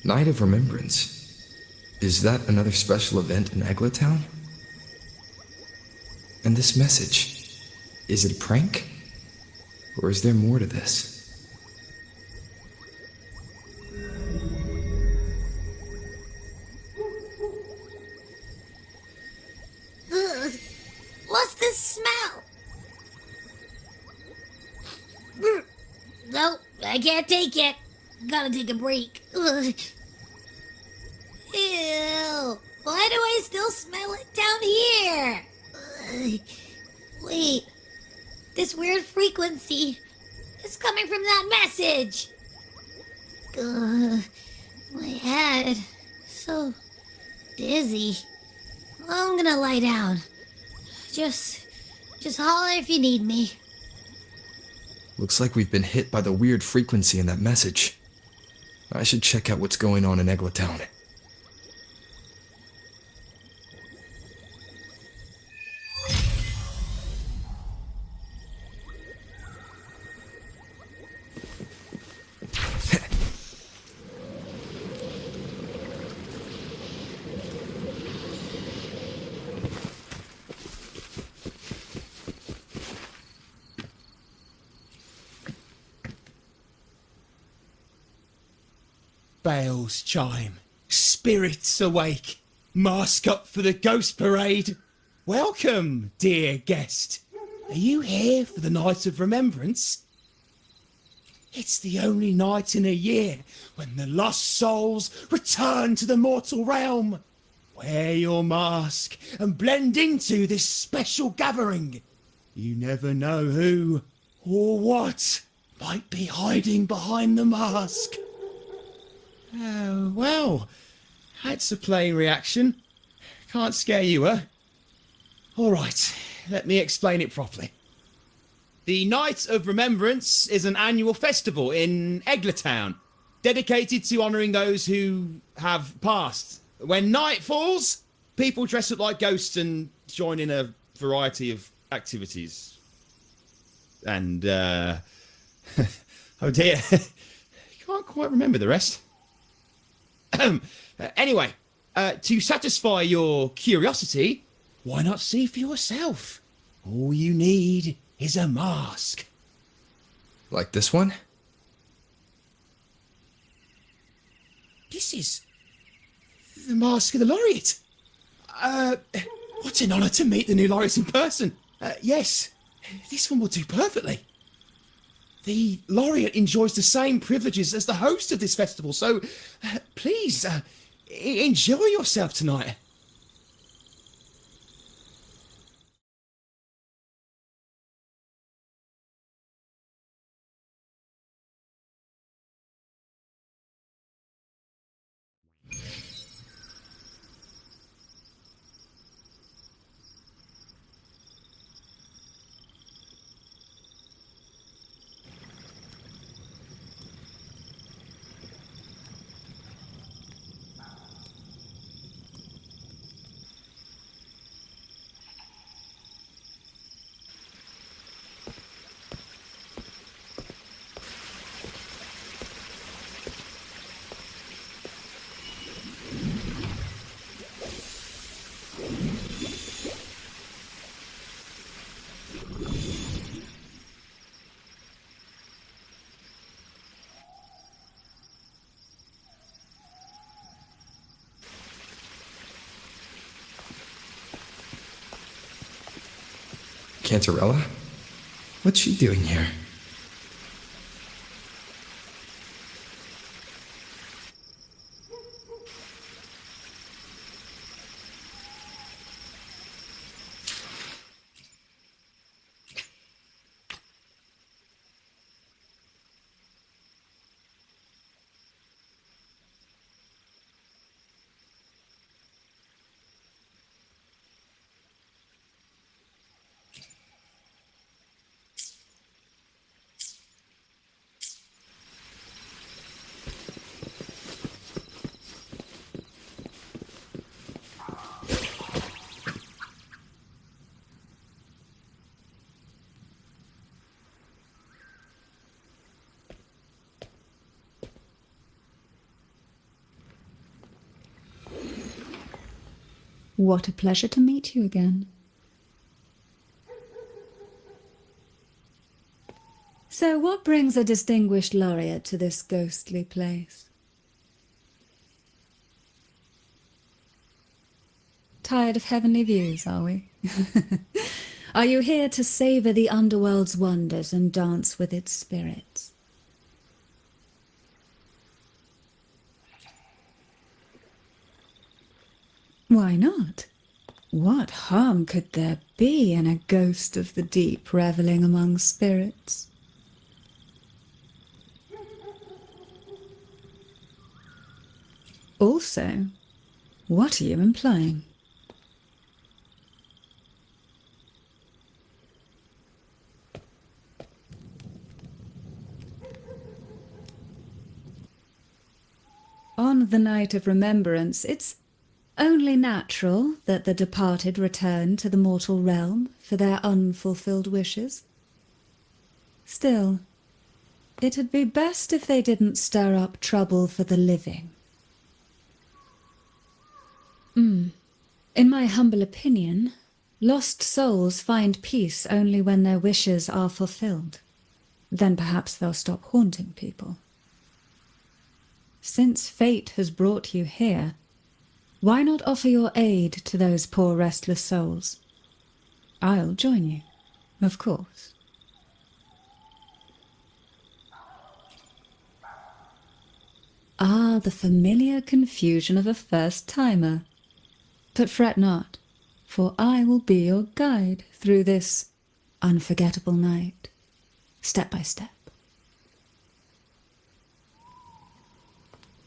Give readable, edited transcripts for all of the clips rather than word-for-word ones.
Night of Remembrance. Is that another special event in Eglatown? And this message, is it a prank? Or is there more to this? Ugh, what's this smell? Nope, I can't take it. Gotta take a break. Ugh. Ew, why do I still smell it down here? Ugh. Wait, this weird frequency is coming from that message. Ugh, my head, so dizzy. I'm gonna lie down. Just holler if you need me. Looks like we've been hit by the weird frequency in that message. I should check out what's going on in Eglatown. Bells chime, spirits awake, mask up for the ghost parade. Welcome, dear guest. Are you here for the Night of Remembrance? It's the only night in a year when the lost souls return to the mortal realm. Wear your mask and blend into this special gathering. You never know who or what might be hiding behind the mask. Oh, well, that's a plain reaction. Can't scare you, huh? All right, let me explain it properly. The Night of Remembrance is an annual festival in Eglatown, dedicated to honouring those who have passed. When night falls, people dress up like ghosts and join in a variety of activities. And, oh dear, can't quite remember the rest. Anyway, to satisfy your curiosity, why not see for yourself? All you need is a mask. Like this one? This is the mask of the laureate. What an honour to meet the new laureate in person. Yes, this one will do perfectly. The laureate enjoys the same privileges as the host of this festival, so please enjoy yourself tonight. Cantarella? What's she doing here? What a pleasure to meet you again. So what brings a distinguished laureate to this ghostly place? Tired of heavenly views, are we? Are you here to savor the underworld's wonders and dance with its spirits? Why not? What harm could there be in a ghost of the deep reveling among spirits? Also, what are you implying? On the night of remembrance, it's only natural that the departed return to the mortal realm for their unfulfilled wishes. Still, it'd be best if they didn't stir up trouble for the living. In my humble opinion, lost souls find peace only when their wishes are fulfilled. Then perhaps they'll stop haunting people. Since fate has brought you here, why not offer your aid to those poor restless souls? I'll join you, of course. Ah, the familiar confusion of a first-timer. But fret not, for I will be your guide through this unforgettable night, step by step.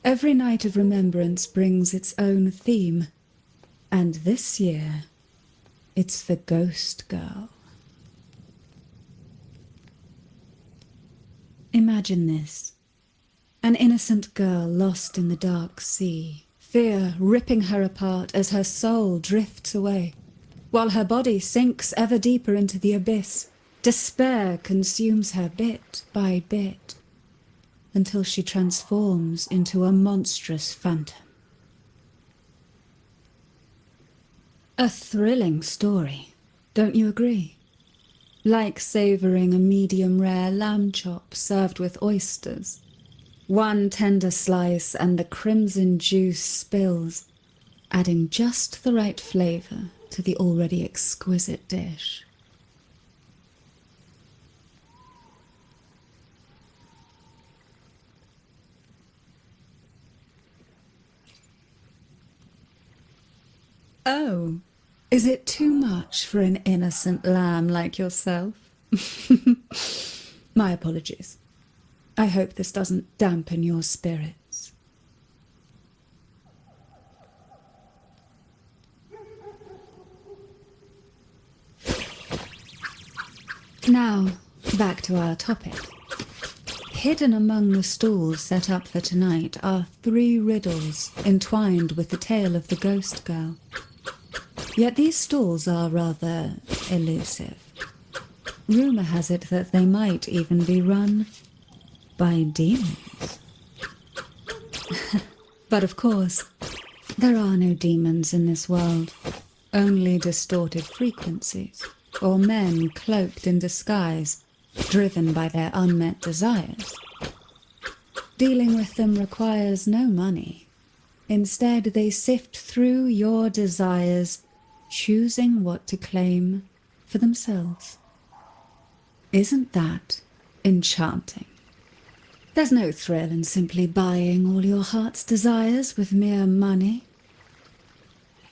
Every night of remembrance brings its own theme, and this year, it's the Ghost Girl. Imagine this, an innocent girl lost in the dark sea, fear ripping her apart as her soul drifts away, while her body sinks ever deeper into the abyss. Despair consumes her bit by bit, until she transforms into a monstrous phantom. A thrilling story, don't you agree? Like savouring a medium-rare lamb chop served with oysters. One tender slice and the crimson juice spills, adding just the right flavour to the already exquisite dish. Oh, is it too much for an innocent lamb like yourself? My apologies. I hope this doesn't dampen your spirits. Now, back to our topic. Hidden among the stalls set up for tonight are 3 riddles entwined with the tale of the ghost girl. Yet these stalls are rather elusive. Rumour has it that they might even be run by demons. But of course, there are no demons in this world, only distorted frequencies, or men cloaked in disguise, driven by their unmet desires. Dealing with them requires no money. Instead, they sift through your desires, choosing what to claim for themselves. Isn't that enchanting? There's no thrill in simply buying all your heart's desires with mere money.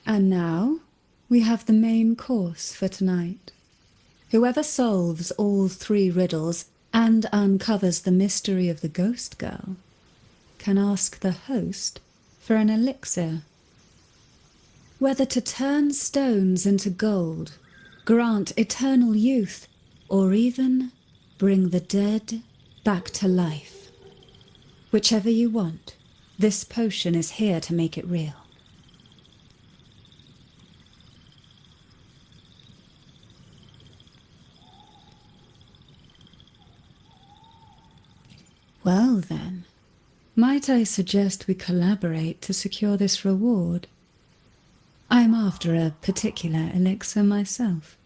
And now, we have the main course for tonight. Whoever solves all 3 riddles and uncovers the mystery of the ghost girl can ask the host for an elixir. Whether to turn stones into gold, grant eternal youth, or even bring the dead back to life. Whichever you want, this potion is here to make it real. Well then, might I suggest we collaborate to secure this reward? I'm after a particular elixir myself.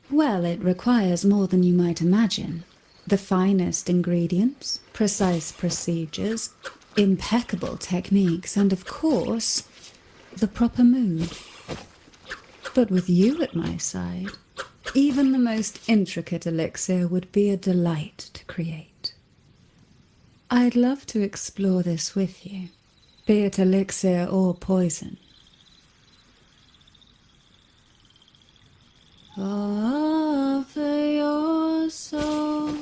Well, it requires more than you might imagine. The finest ingredients, precise procedures, impeccable techniques, and of course, the proper mood. But with you at my side, even the most intricate elixir would be a delight to create. I'd love to explore this with you, be it elixir or poison. Offer your soul,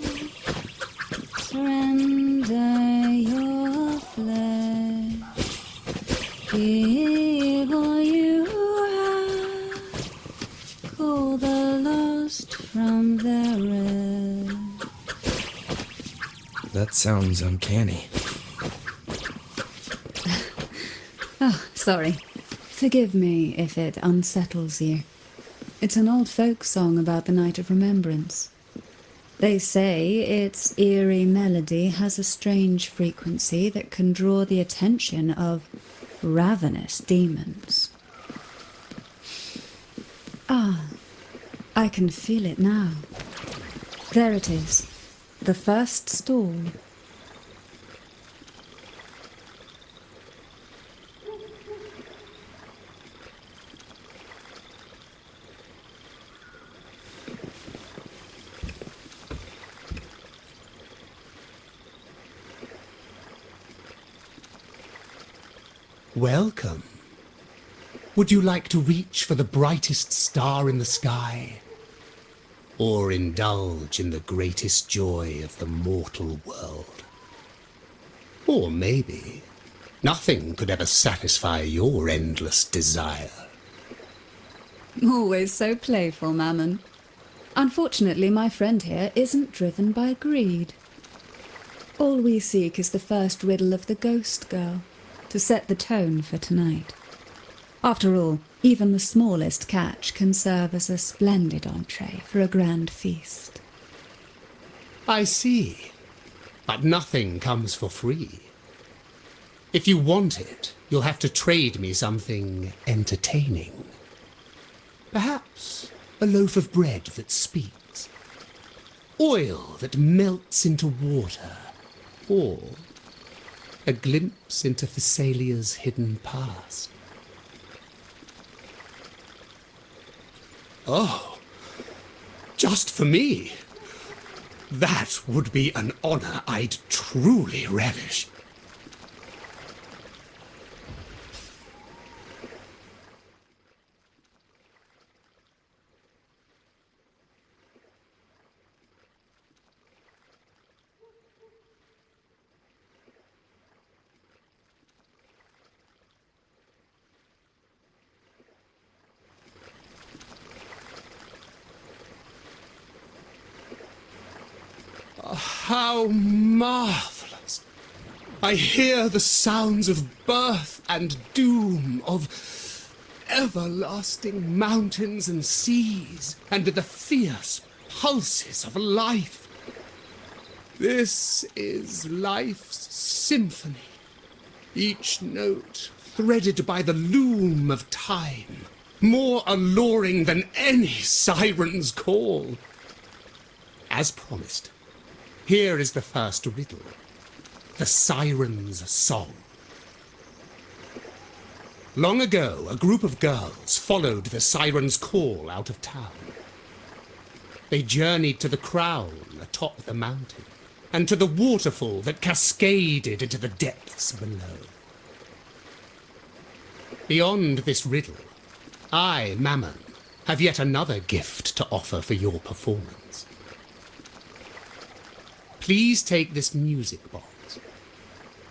surrender your flesh, give all you have, call the lost from their rest. That sounds uncanny. Oh, sorry. Forgive me if it unsettles you. It's an old folk song about the Night of Remembrance. They say its eerie melody has a strange frequency that can draw the attention of ravenous demons. Ah, I can feel it now. There it is, the first stall. Welcome. Would you like to reach for the brightest star in the sky? Or indulge in the greatest joy of the mortal world? Or maybe nothing could ever satisfy your endless desire. Always so playful, Mammon. Unfortunately, my friend here isn't driven by greed. All we seek is the first riddle of the ghost girl, to set the tone for tonight. After all, even the smallest catch can serve as a splendid entree for a grand feast. I see. But nothing comes for free. If you want it, you'll have to trade me something entertaining. Perhaps a loaf of bread that speaks, oil that melts into water, or a glimpse into Thessalia's hidden past. Oh, just for me? That would be an honor I'd truly relish. How marvelous! I hear the sounds of birth and doom, of everlasting mountains and seas, and the fierce pulses of life. This is life's symphony, each note threaded by the loom of time, more alluring than any siren's call. As promised, here is the first riddle, the siren's song. Long ago, a group of girls followed the siren's call out of town. They journeyed to the crown atop the mountain, and to the waterfall that cascaded into the depths below. Beyond this riddle, I, Mammon, have yet another gift to offer for your performance. Please take this music box.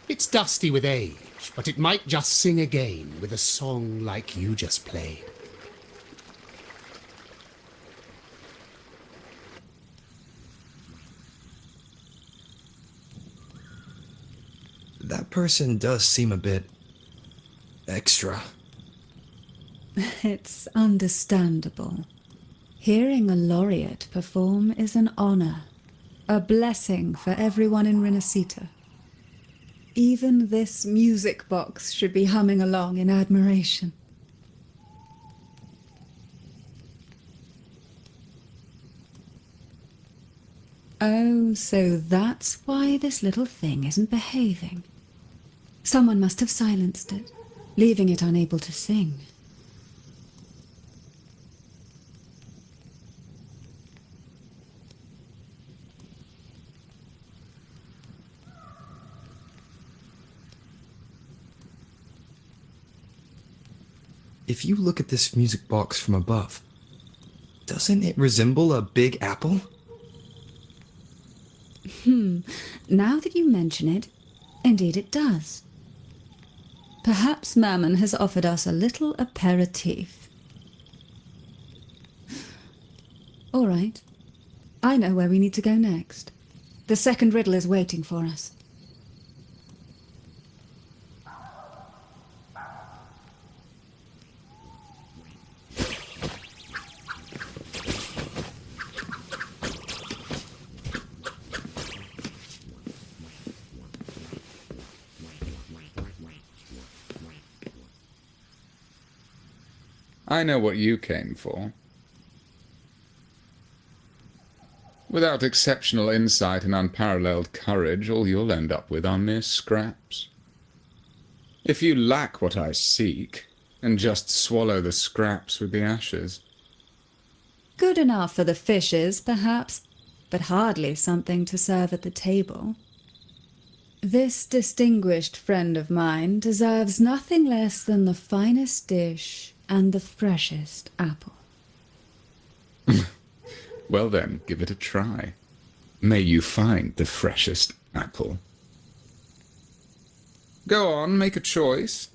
It's dusty with age, but it might just sing again with a song like you just played. That person does seem a bit extra. It's understandable. Hearing a laureate perform is an honor, a blessing for everyone in Renacita. Even this music box should be humming along in admiration. Oh, so that's why this little thing isn't behaving. Someone must have silenced it, leaving it unable to sing. If you look at this music box from above, doesn't it resemble a big apple? Now that you mention it, indeed it does. Perhaps Mammon has offered us a little aperitif. All right. I know where we need to go next. The second riddle is waiting for us. I know what you came for. Without exceptional insight and unparalleled courage, all you'll end up with are mere scraps. If you lack what I seek, then just swallow the scraps with the ashes. Good enough for the fishes, perhaps, but hardly something to serve at the table. This distinguished friend of mine deserves nothing less than the finest dish and the freshest apple. Well then, give it a try. May you find the freshest apple. Go on, make a choice.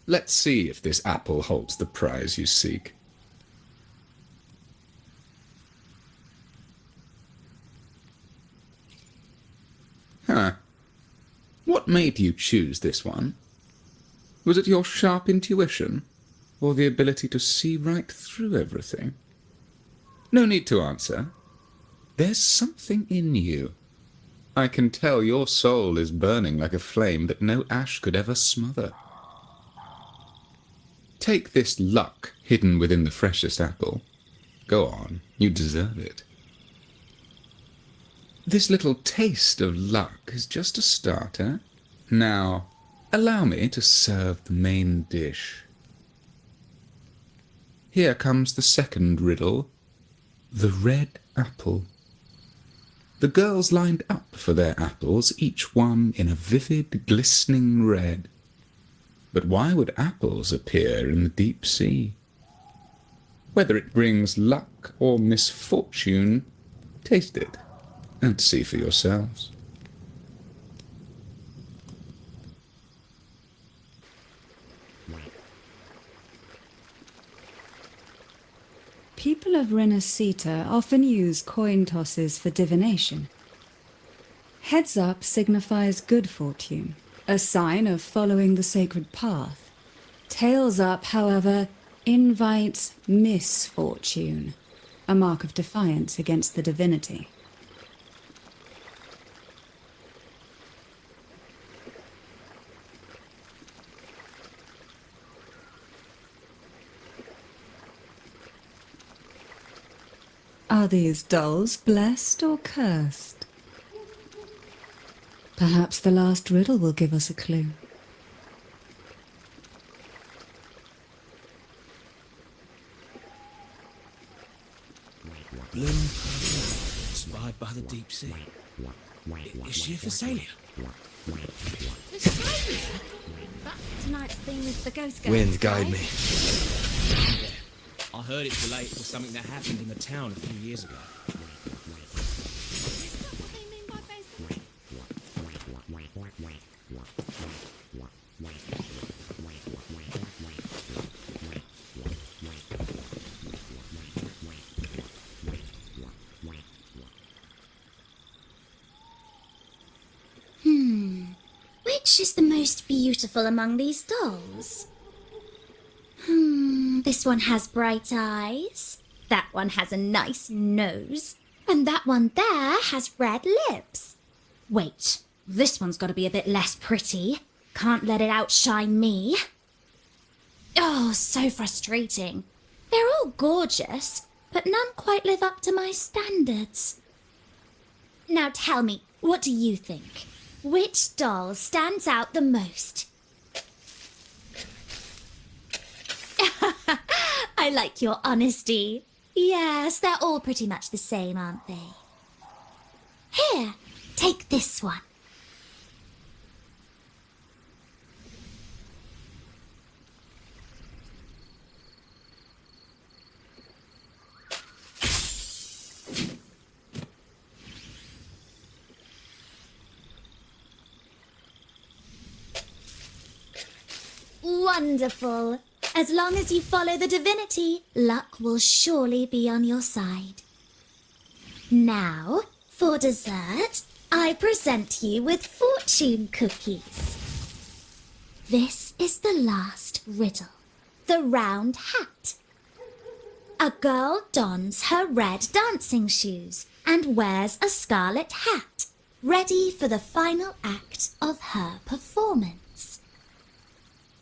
Let's see if this apple holds the prize you seek. Huh. What made you choose this one? Was it your sharp intuition? Or the ability to see right through everything? No need to answer. There's something in you. I can tell your soul is burning like a flame that no ash could ever smother. Take this luck hidden within the freshest apple. Go on, you deserve it. This little taste of luck is just a starter. Now, allow me to serve the main dish. Here comes the second riddle. The red apple. The girls lined up for their apples, each one in a vivid, glistening red. But why would apples appear in the deep sea? Whether it brings luck or misfortune, taste it and see for yourselves. People of Renacita often use coin tosses for divination. Heads up signifies good fortune, a sign of following the sacred path. Tails up, however, invites misfortune, a mark of defiance against the divinity. Are these dolls blessed or cursed? Perhaps the last riddle will give us a clue. Bloom, inspired by the deep sea. Is she a Phasalia? Tonight's theme is the ghost girl. Wind, guide me. Yeah. I heard it's related to something that happened in the town a few years ago. Which is the most beautiful among these dolls? This one has bright eyes. That one has a nice nose. And that one there has red lips. Wait, This one's got to be a bit less pretty. Can't let it outshine me. Oh, so frustrating. They're all gorgeous, but none quite live up to my standards. Now tell me, what do you think? Which doll stands out the most? I like your honesty. Yes, they're all pretty much the same, aren't they? Here, take this one. Wonderful. As long as you follow the divinity, luck will surely be on your side. Now, for dessert, I present you with fortune cookies. This is the last riddle. The round hat. A girl dons her red dancing shoes and wears a scarlet hat, ready for the final act of her performance.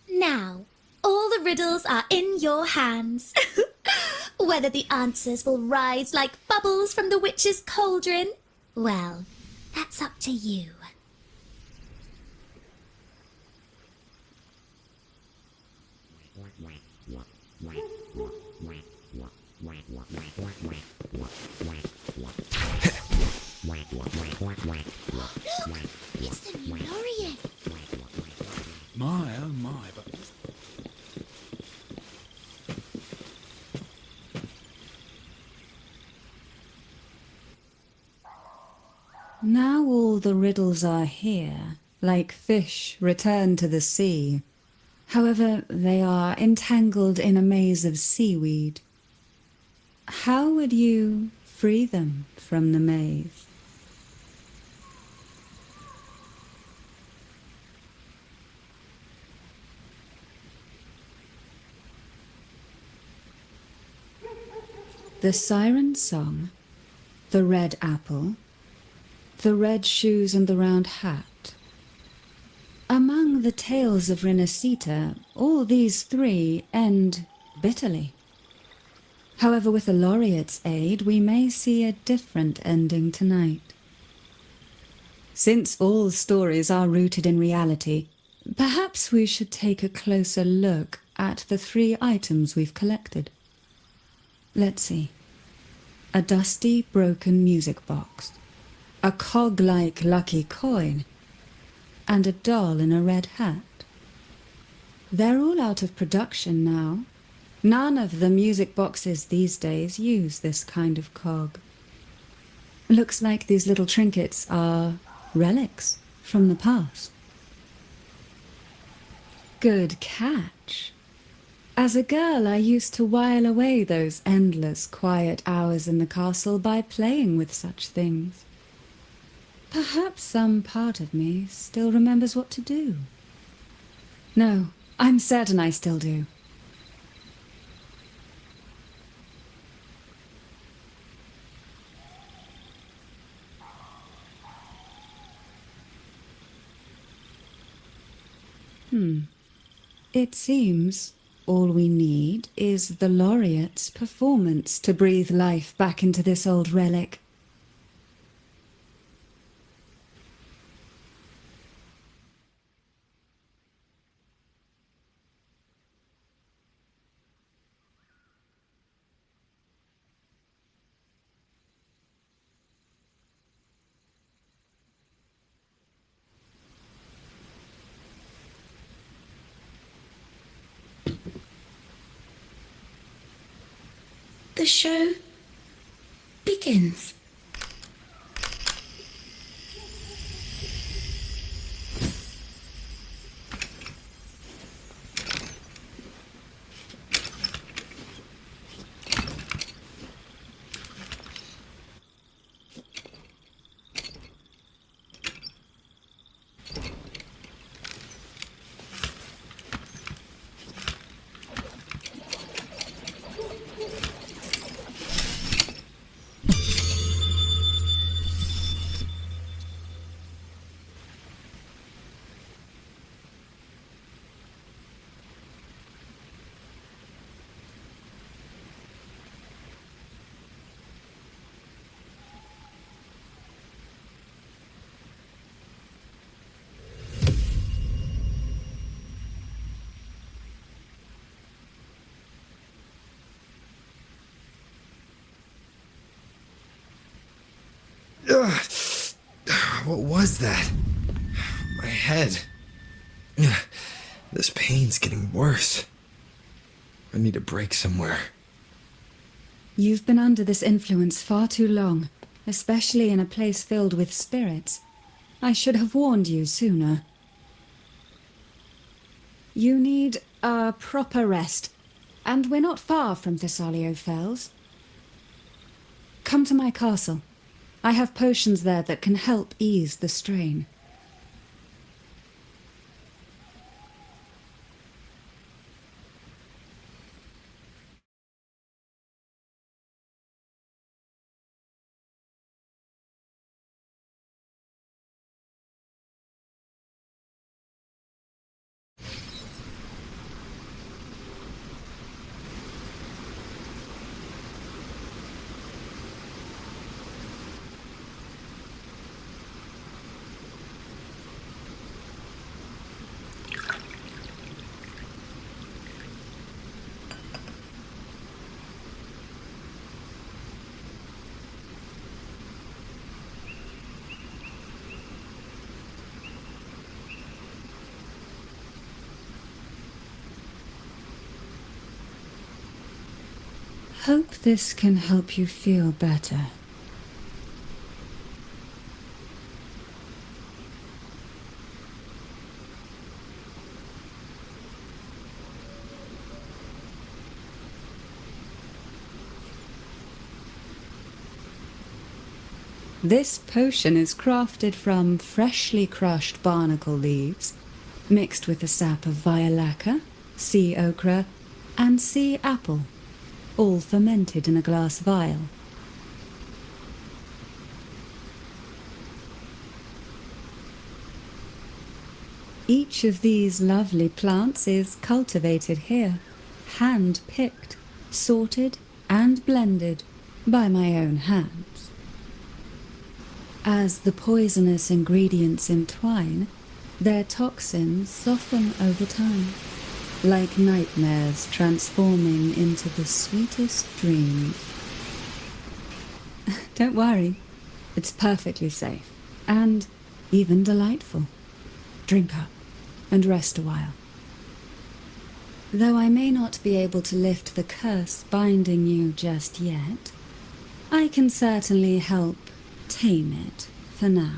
Now, all the riddles are in your hands. Whether the answers will rise like bubbles from the witch's cauldron, well, that's up to you. Look, it's the new laureate. My, oh my, but... Now all the riddles are here, like fish returned to the sea. However, they are entangled in a maze of seaweed. How would you free them from the maze? The siren song, the red apple, the red shoes and the round hat. Among the tales of Renacita, all these three end bitterly. However, with the laureate's aid, we may see a different ending tonight. Since all stories are rooted in reality, perhaps we should take a closer look at the 3 items we've collected. Let's see. A dusty, broken music box, a cog-like lucky coin, and a doll in a red hat. They're all out of production now. None of the music boxes these days use this kind of cog. Looks like these little trinkets are relics from the past. Good catch. As a girl, I used to while away those endless, quiet hours in the castle by playing with such things. Perhaps some part of me still remembers what to do. No, I'm certain I still do. It seems all we need is the laureate's performance to breathe life back into this old relic. The show begins. What was that? My head. This pain's getting worse. I need a break somewhere. You've been under this influence far too long, especially in a place filled with spirits. I should have warned you sooner. You need a proper rest, and we're not far from Thessalio Fells. Come to my castle. I have potions there that can help ease the strain. Hope this can help you feel better. This potion is crafted from freshly crushed barnacle leaves, mixed with the sap of violaca, sea ochre, and sea apple, all fermented in a glass vial. Each of these lovely plants is cultivated here, hand-picked, sorted and blended by my own hands. As the poisonous ingredients entwine, their toxins soften over time, like nightmares transforming into the sweetest dreams. Don't worry, it's perfectly safe, and even delightful. Drink up, and rest a while. Though I may not be able to lift the curse binding you just yet, I can certainly help tame it for now.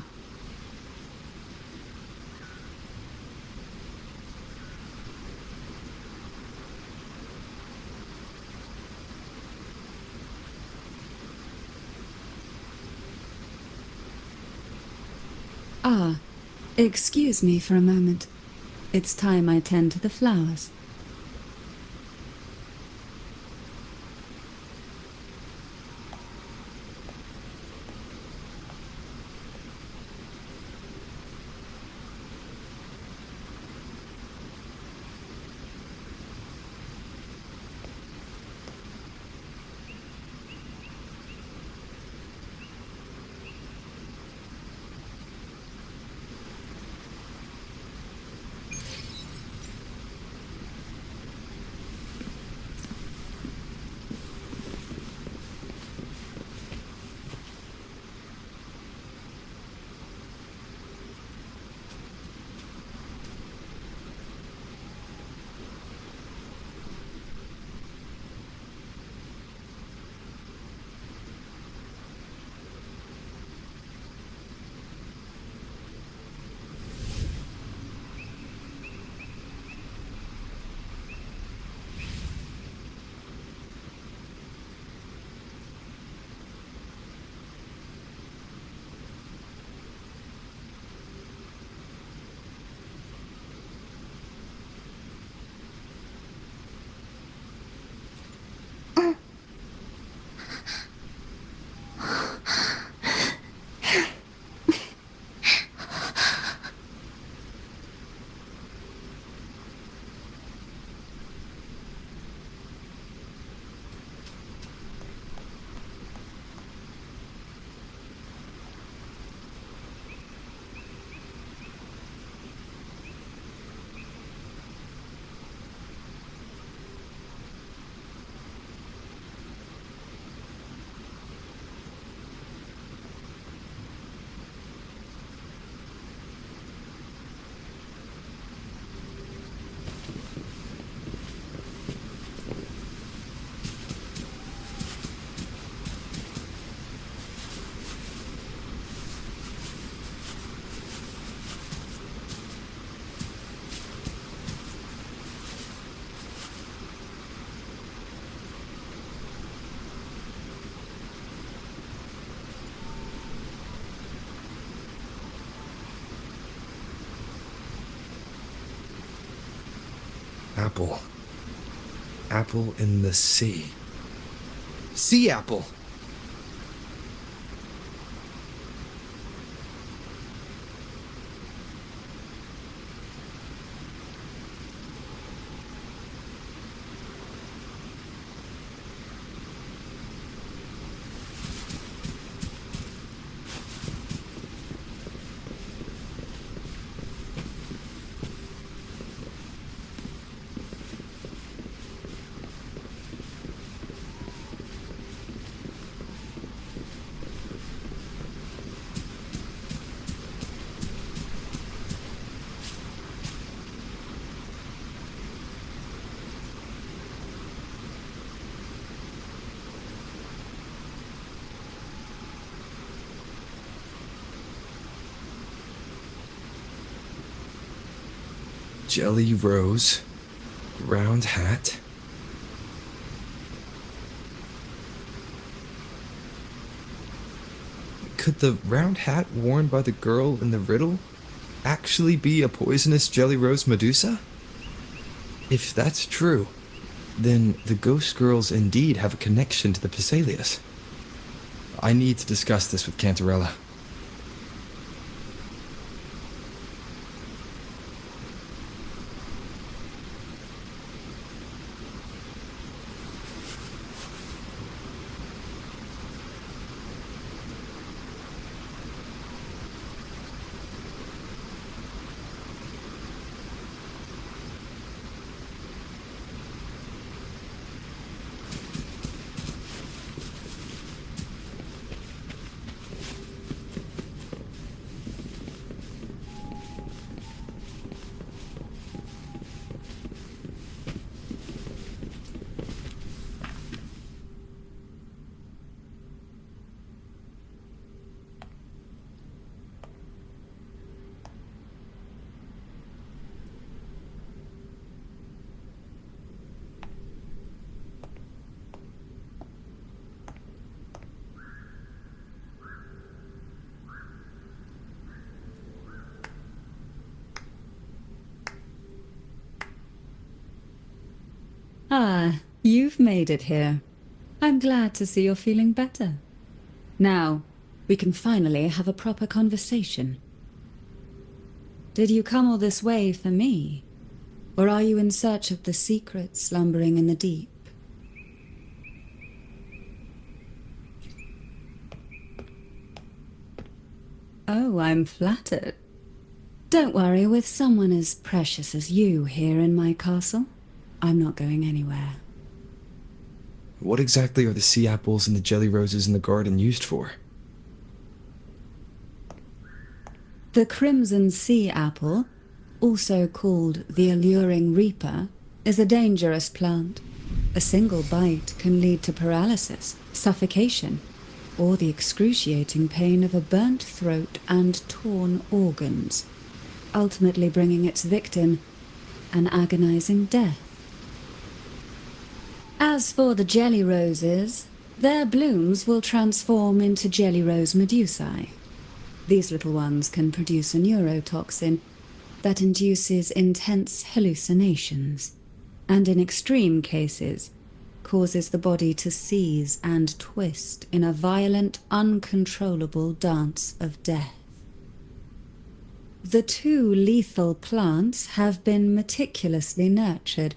Ah, excuse me for a moment. It's time I tend to the flowers. Apple. Apple in the sea. Sea apple! Jelly rose, round hat. Could the round hat worn by the girl in the riddle actually be a poisonous jelly rose Medusa? If that's true, then the ghost girls indeed have a connection to the Phasaelius. I need to discuss this with Cantarella. Ah, you've made it here. I'm glad to see you're feeling better. Now, we can finally have a proper conversation. Did you come all this way for me? Or are you in search of the secret slumbering in the deep? Oh, I'm flattered. Don't worry, with someone as precious as you here in my castle, I'm not going anywhere. What exactly are the sea apples and the jelly roses in the garden used for? The crimson sea apple, also called the alluring reaper, is a dangerous plant. A single bite can lead to paralysis, suffocation, or the excruciating pain of a burnt throat and torn organs, ultimately bringing its victim an agonizing death. As for the jelly roses, their blooms will transform into jelly rose medusae. These little ones can produce a neurotoxin that induces intense hallucinations, and in extreme cases, causes the body to seize and twist in a violent, uncontrollable dance of death. The two lethal plants have been meticulously nurtured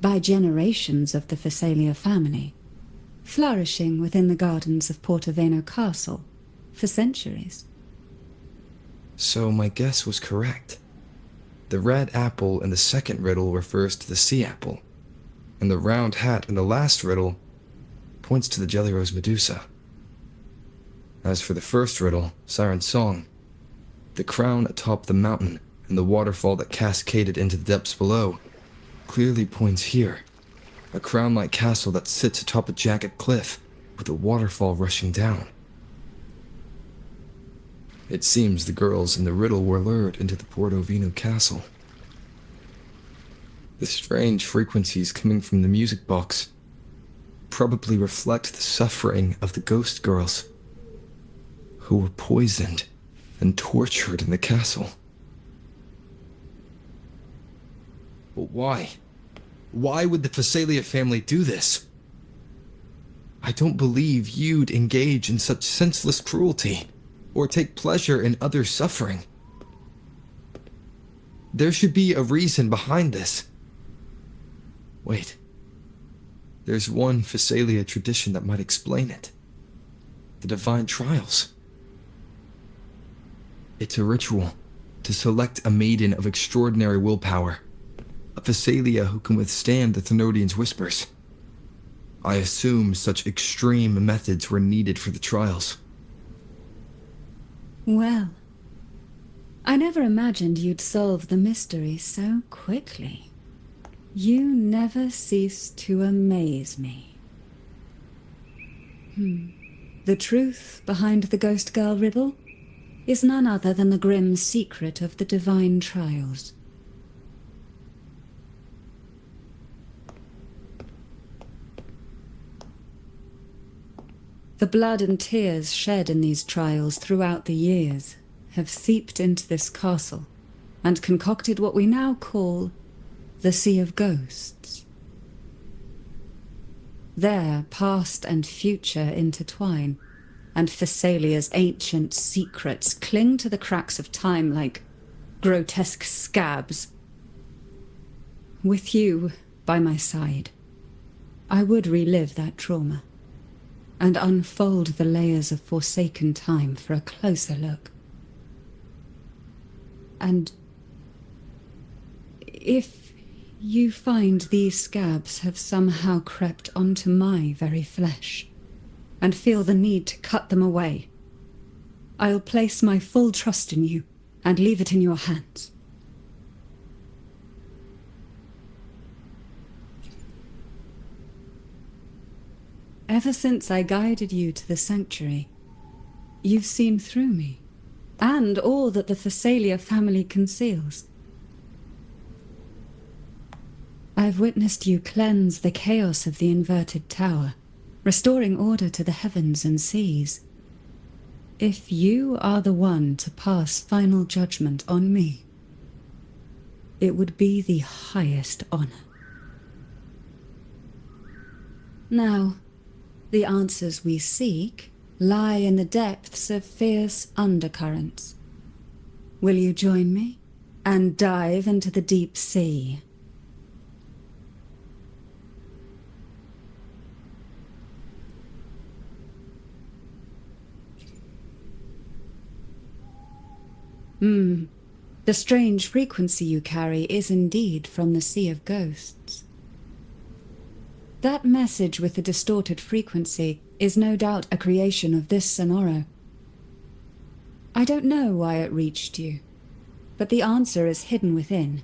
by generations of the Phasalia family, flourishing within the gardens of Portoveno Castle for centuries. So my guess was correct. The red apple in the second riddle refers to the sea apple, and the round hat in the last riddle points to the jelly rose Medusa. As for the first riddle, Siren's Song, the crown atop the mountain and the waterfall that cascaded into the depths below clearly points here. A crown-like castle that sits atop a jagged cliff with a waterfall rushing down. It seems the girls in the riddle were lured into the Portovino castle. The strange frequencies coming from the music box probably reflect the suffering of the ghost girls who were poisoned and tortured in the castle. But why? Why would the Phasalia family do this? I don't believe you'd engage in such senseless cruelty, or take pleasure in others' suffering. There should be a reason behind this. Wait. There's one Phasalia tradition that might explain it. The Divine Trials. It's a ritual to select a maiden of extraordinary willpower, a Phasalia who can withstand the Thenodians' whispers. I assume such extreme methods were needed for the trials. Well, I never imagined you'd solve the mystery so quickly. You never cease to amaze me. The truth behind the Ghost Girl riddle is none other than the grim secret of the Divine Trials. The blood and tears shed in these trials throughout the years have seeped into this castle and concocted what we now call the Sea of Ghosts. There, past and future intertwine, and Phasalia's ancient secrets cling to the cracks of time like grotesque scabs. With you by my side, I would relive that trauma and unfold the layers of forsaken time for a closer look. And if you find these scabs have somehow crept onto my very flesh, and feel the need to cut them away, I'll place my full trust in you and leave it in your hands. Ever since I guided you to the sanctuary, you've seen through me, and all that the Phasalia family conceals. I've witnessed you cleanse the chaos of the inverted tower, restoring order to the heavens and seas. If you are the one to pass final judgment on me, it would be the highest honor. Now, the answers we seek lie in the depths of fierce undercurrents. Will you join me and dive into the deep sea? The strange frequency you carry is indeed from the Sea of Ghosts. That message with the distorted frequency is no doubt a creation of this Sonoro. I don't know why it reached you, but the answer is hidden within.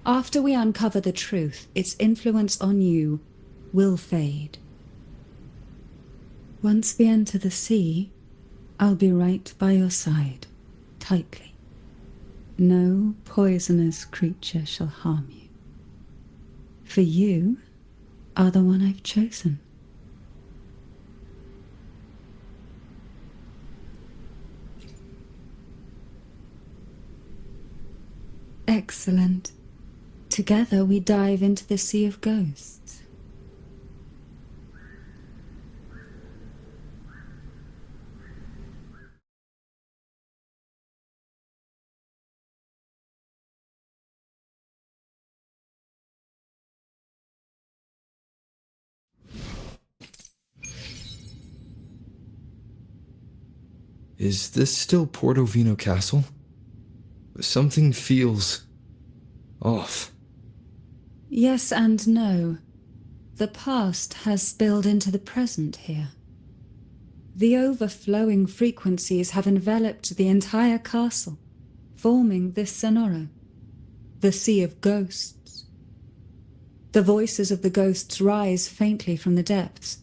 After we uncover the truth, its influence on you will fade. Once we enter the sea, I'll be right by your side, tightly. No poisonous creature shall harm you. For you are the one I've chosen. Excellent. Together we dive into the Sea of Ghosts. Is this still Portovino Castle? Something feels off. Yes and no. The past has spilled into the present here. The overflowing frequencies have enveloped the entire castle, forming this Sonoro, the Sea of Ghosts. The voices of the ghosts rise faintly from the depths,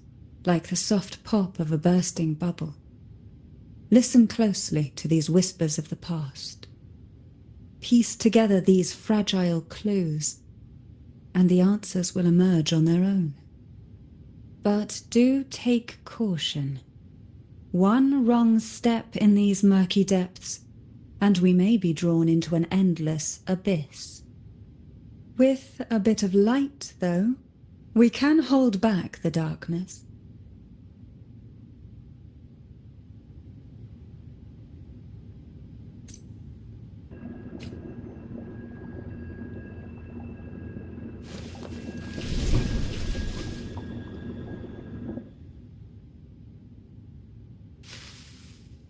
like the soft pop of a bursting bubble. Listen closely to these whispers of the past. Piece together these fragile clues, and the answers will emerge on their own. But do take caution. One wrong step in these murky depths, and we may be drawn into an endless abyss. With a bit of light, though, we can hold back the darkness.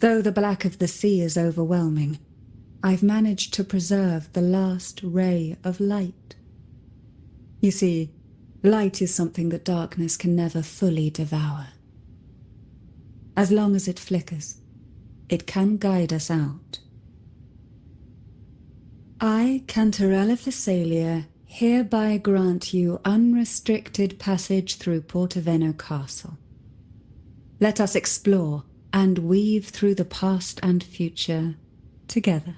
Though the black of the sea is overwhelming, I've managed to preserve the last ray of light. You see, light is something that darkness can never fully devour. As long as it flickers, it can guide us out. I, Cantarella Thessalia, hereby grant you unrestricted passage through Portoveno Castle. Let us explore and weave through the past and future together.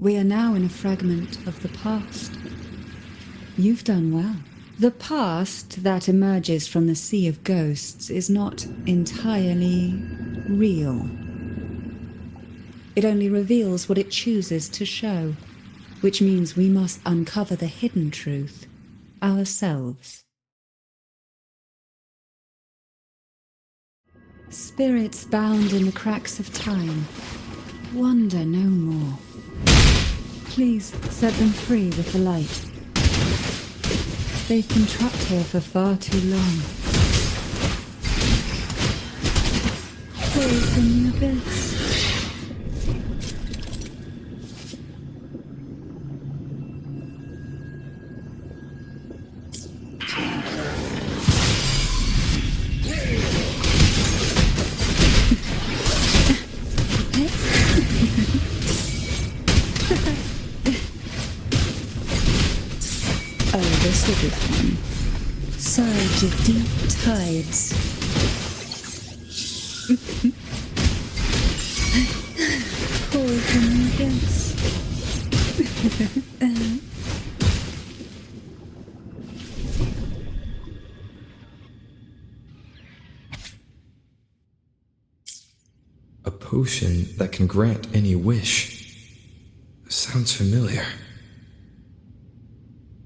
We are now in a fragment of the past. You've done well. The past that emerges from the sea of ghosts is not entirely real. It only reveals what it chooses to show, which means we must uncover the hidden truth ourselves. Spirits bound in the cracks of time wander no more. Please set them free with the light. They've been trapped here for far too long. Fall from the abyss. Oh, this will be fun. Surge of deep tides. Call from the abyss. A potion that can grant any wish. Sounds familiar.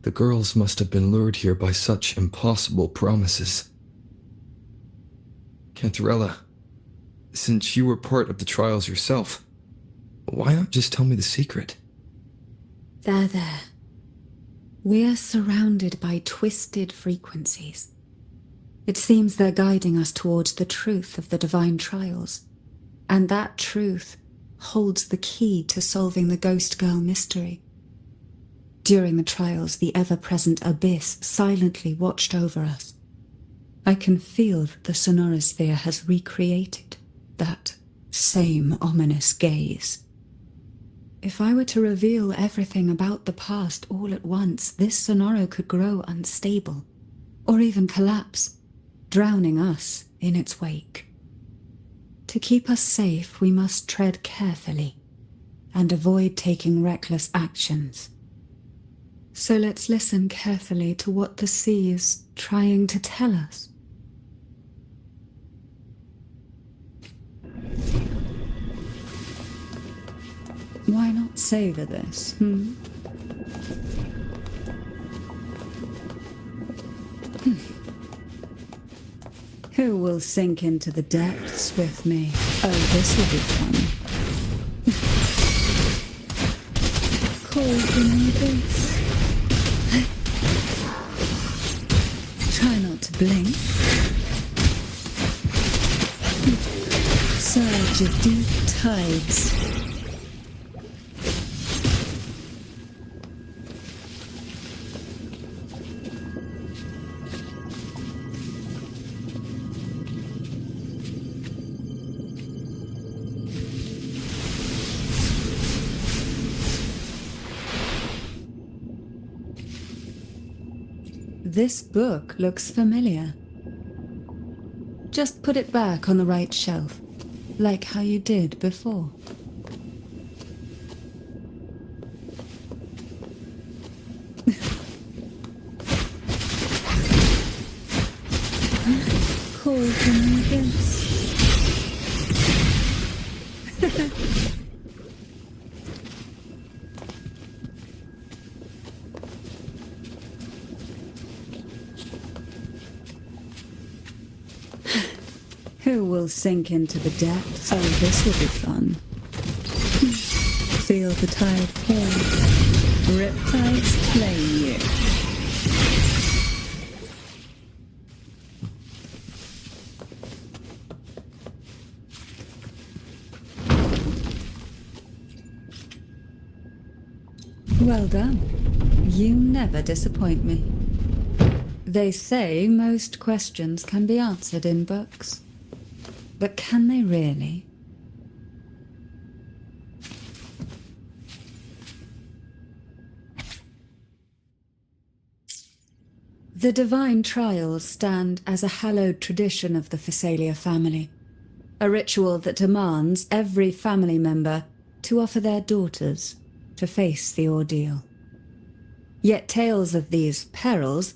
The girls must have been lured here by such impossible promises. Cantarella, since you were part of the trials yourself, why not just tell me the secret? There. We are surrounded by twisted frequencies. It seems they're guiding us towards the truth of the divine trials. And that truth holds the key to solving the Ghost Girl mystery. During the trials, the ever-present abyss silently watched over us. I can feel that the sonorosphere has recreated that same ominous gaze. If I were to reveal everything about the past all at once, this sonoro could grow unstable, or even collapse, drowning us in its wake. To keep us safe, we must tread carefully and avoid taking reckless actions. So let's listen carefully to what the sea is trying to tell us. Why not savor this, Who will sink into the depths with me? Oh, this will be fun. Call from the abyss. Try not to blink. Surge of deep tides. This book looks familiar. Just put it back on the right shelf, like how you did before. Who will sink into the depths? Oh, this will be fun. Feel the tide pull. Riptides claim you. Well done. You never disappoint me. They say most questions can be answered in books. But can they really? The divine trials stand as a hallowed tradition of the Phasalia family, a ritual that demands every family member to offer their daughters to face the ordeal. Yet tales of these perils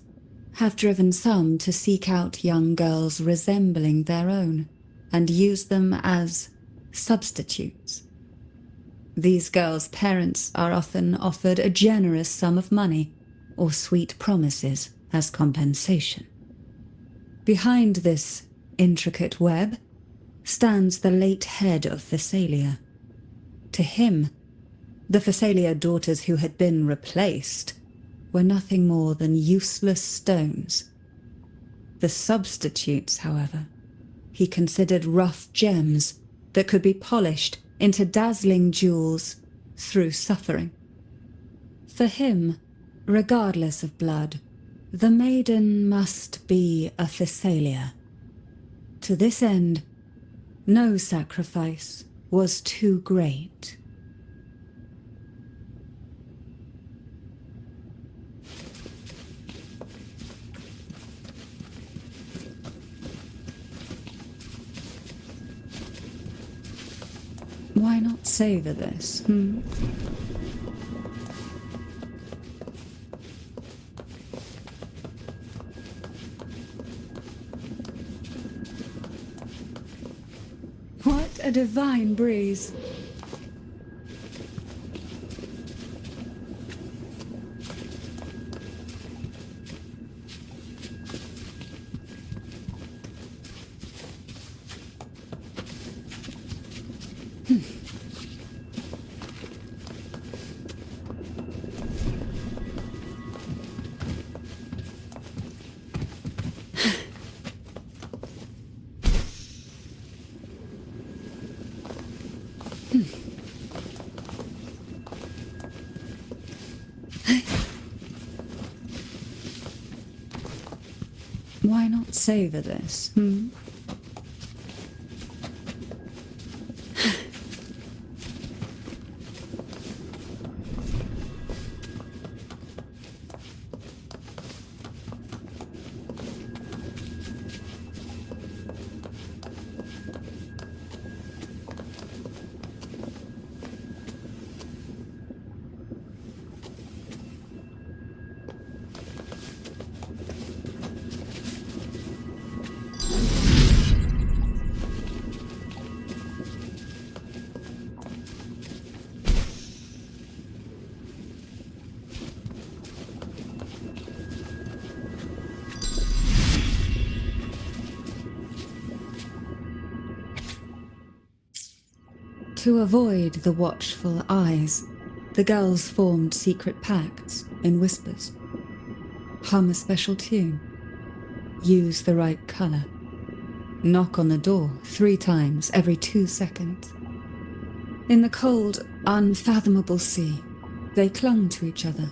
have driven some to seek out young girls resembling their own and use them as substitutes. These girls' parents are often offered a generous sum of money or sweet promises as compensation. Behind this intricate web stands the late head of Phasalia. To him, the Phasalia daughters who had been replaced were nothing more than useless stones. The substitutes, however, he considered rough gems that could be polished into dazzling jewels through suffering. For him, regardless of blood, the maiden must be a Phasalia. To this end, no sacrifice was too great. Why not savor this, What a divine breeze. Why not savor this, To avoid the watchful eyes, the girls formed secret pacts in whispers. Hum a special tune. Use the right color. Knock on the door 3 times every 2 seconds. In the cold, unfathomable sea, they clung to each other,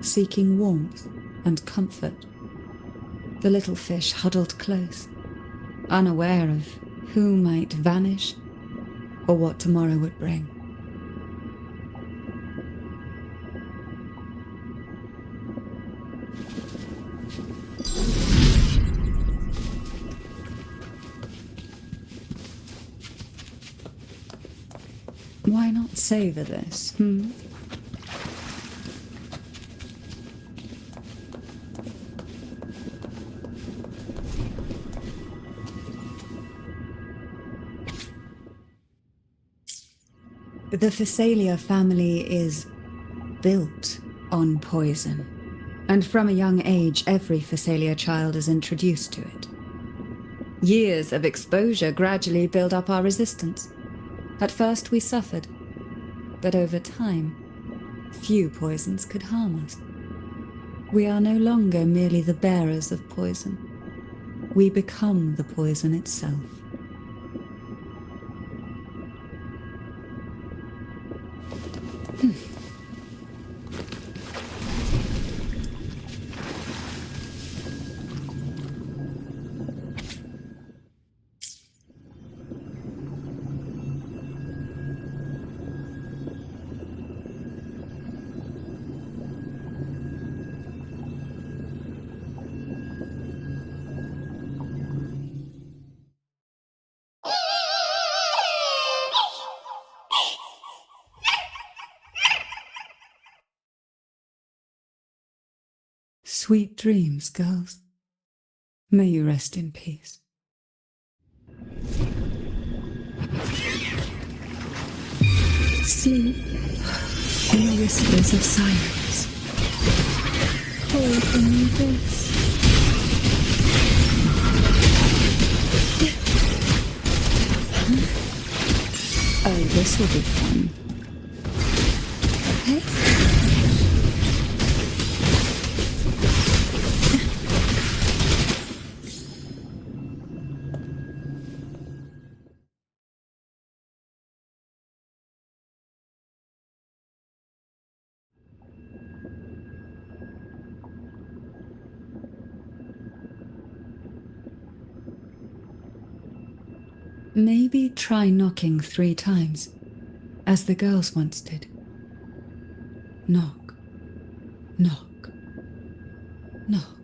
seeking warmth and comfort. The little fish huddled close, unaware of who might vanish or what tomorrow would bring. Why not savor this, The Phasalia family is built on poison, and from a young age, every Phasalia child is introduced to it. Years of exposure gradually build up our resistance. At first we suffered, but over time, few poisons could harm us. We are no longer merely the bearers of poison. We become the poison itself. Sweet dreams, girls. May you rest in peace. Sleep in the whispers of silence. Call from me this. Oh, this will be fun. Okay. Maybe try knocking 3 times, as the girls once did. Knock, knock, knock.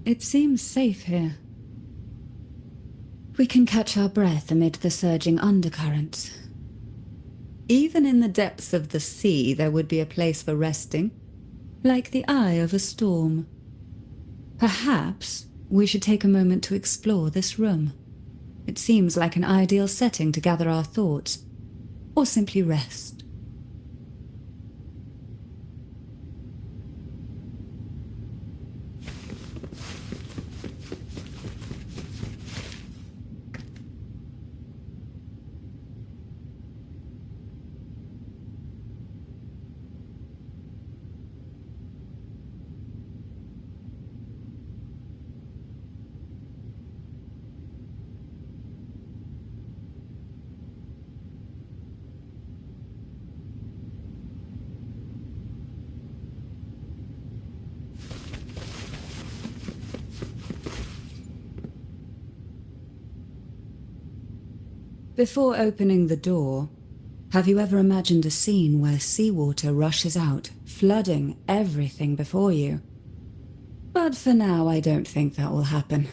It seems safe here. We can catch our breath amid the surging undercurrents. Even in the depths of the sea, there would be a place for resting, like the eye of a storm. Perhaps we should take a moment to explore this room. It seems like an ideal setting to gather our thoughts, or simply rest. Before opening the door, have you ever imagined a scene where seawater rushes out, flooding everything before you? But for now, I don't think that will happen.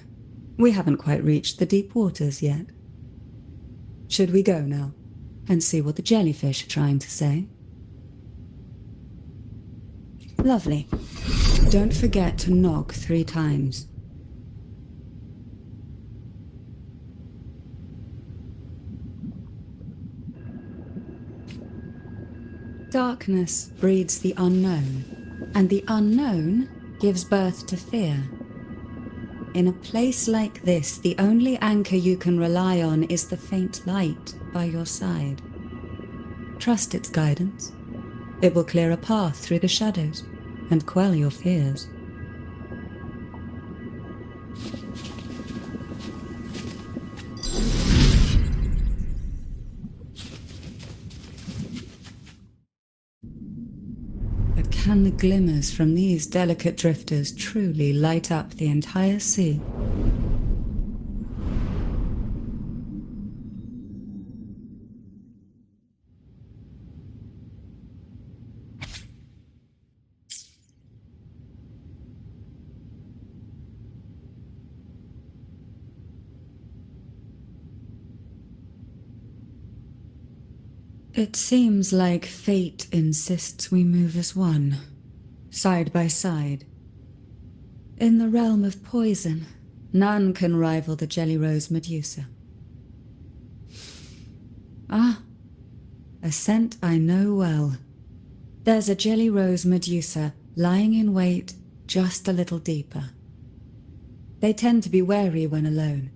We haven't quite reached the deep waters yet. Should we go now and see what the jellyfish are trying to say? Lovely. Don't forget to knock 3 times. Darkness breeds the unknown, and the unknown gives birth to fear. In a place like this, the only anchor you can rely on is the faint light by your side. Trust its guidance. It will clear a path through the shadows and quell your fears. Can the glimmers from these delicate drifters truly light up the entire sea? It seems like fate insists we move as one, side by side. In the realm of poison, none can rival the Jelly Rose Medusa. Ah, a scent I know well. There's a Jelly Rose Medusa lying in wait just a little deeper. They tend to be wary when alone,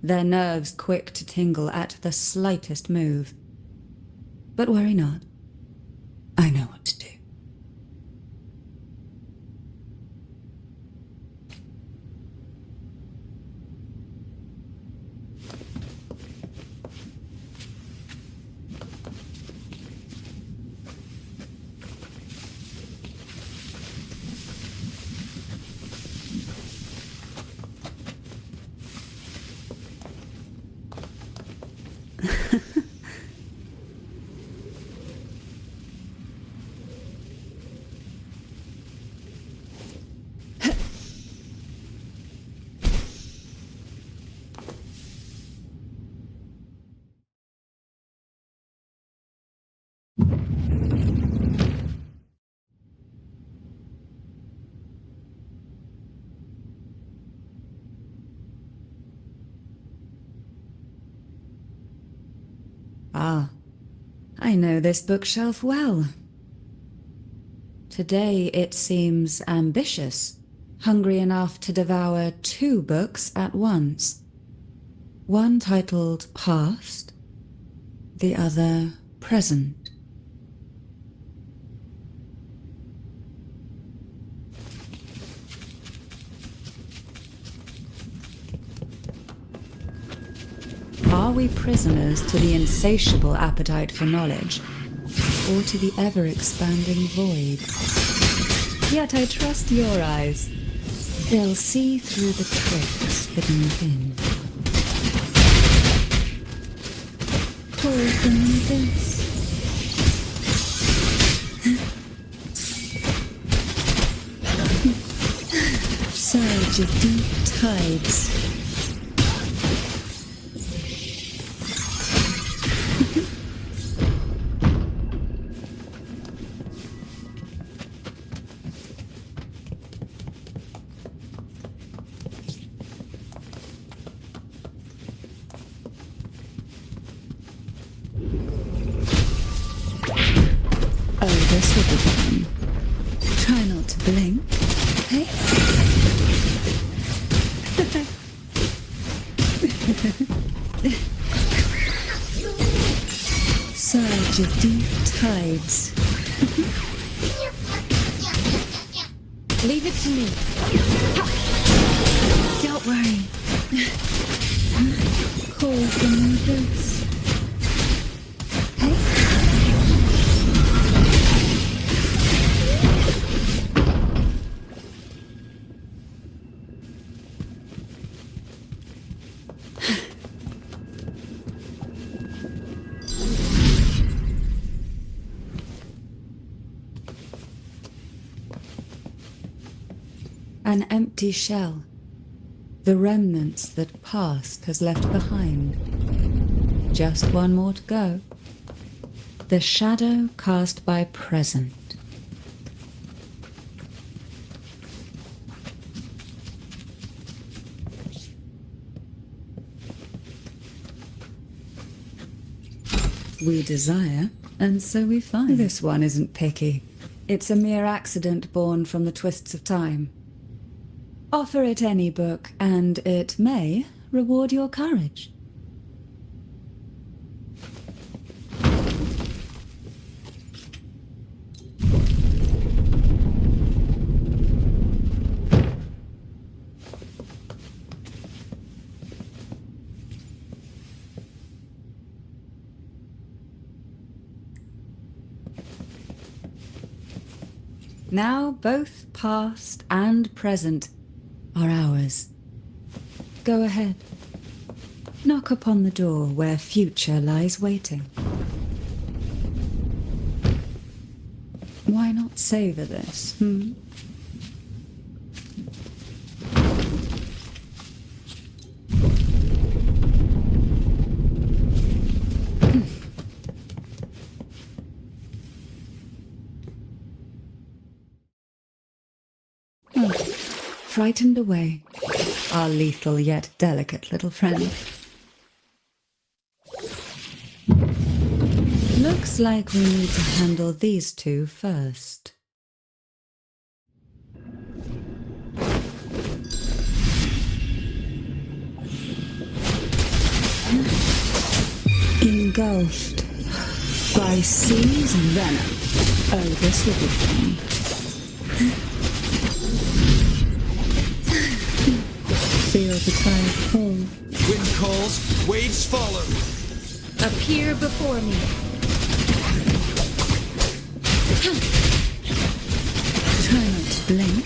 their nerves quick to tingle at the slightest move. But worry not. I know what to do. Ah, I know this bookshelf well. Today it seems ambitious, hungry enough to devour 2 books at once. One titled Past, the other Present. Are we prisoners to the insatiable appetite for knowledge, or to the ever-expanding void? Yet I trust your eyes. They'll see through the tricks hidden within. Open this. Surge of deep tides. This will be fun. Try not to blink. Hey? Surge of deep tides. Leave it to me. Don't worry. Call from this. Hey? An empty shell. The remnants that past has left behind. Just one more to go. The shadow cast by present. We desire, and so we find. This one isn't picky. It's a mere accident born from the twists of time. Offer it any book, and it may reward your courage. Now both past and present are ours. Go ahead. Knock upon the door where future lies waiting. Why not savor this, frightened away our lethal yet delicate little friend. Looks like we need to handle these two first. Engulfed by sea's venom. Oh, this will be fun. Feel the tide pull. Wind calls, waves follow. Appear before me. Try not to blink.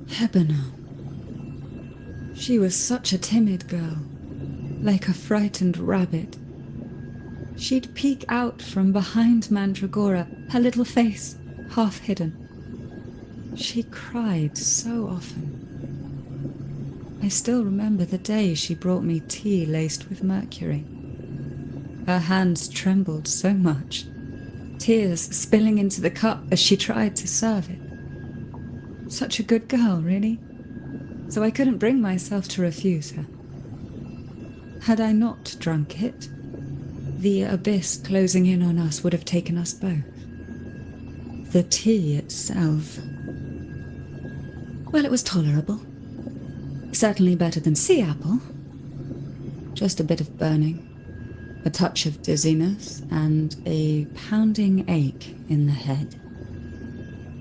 Hebona. She was such a timid girl, like a frightened rabbit. She'd peek out from behind Mandragora, her little face half hidden. She cried so often. I still remember the day she brought me tea laced with mercury. Her hands trembled so much, tears spilling into the cup as she tried to serve it. Such a good girl, really. So I couldn't bring myself to refuse her. Had I not drunk it, the abyss closing in on us would have taken us both. The tea itself, well, it was tolerable. Certainly better than sea apple. Just a bit of burning, a touch of dizziness, and a pounding ache in the head.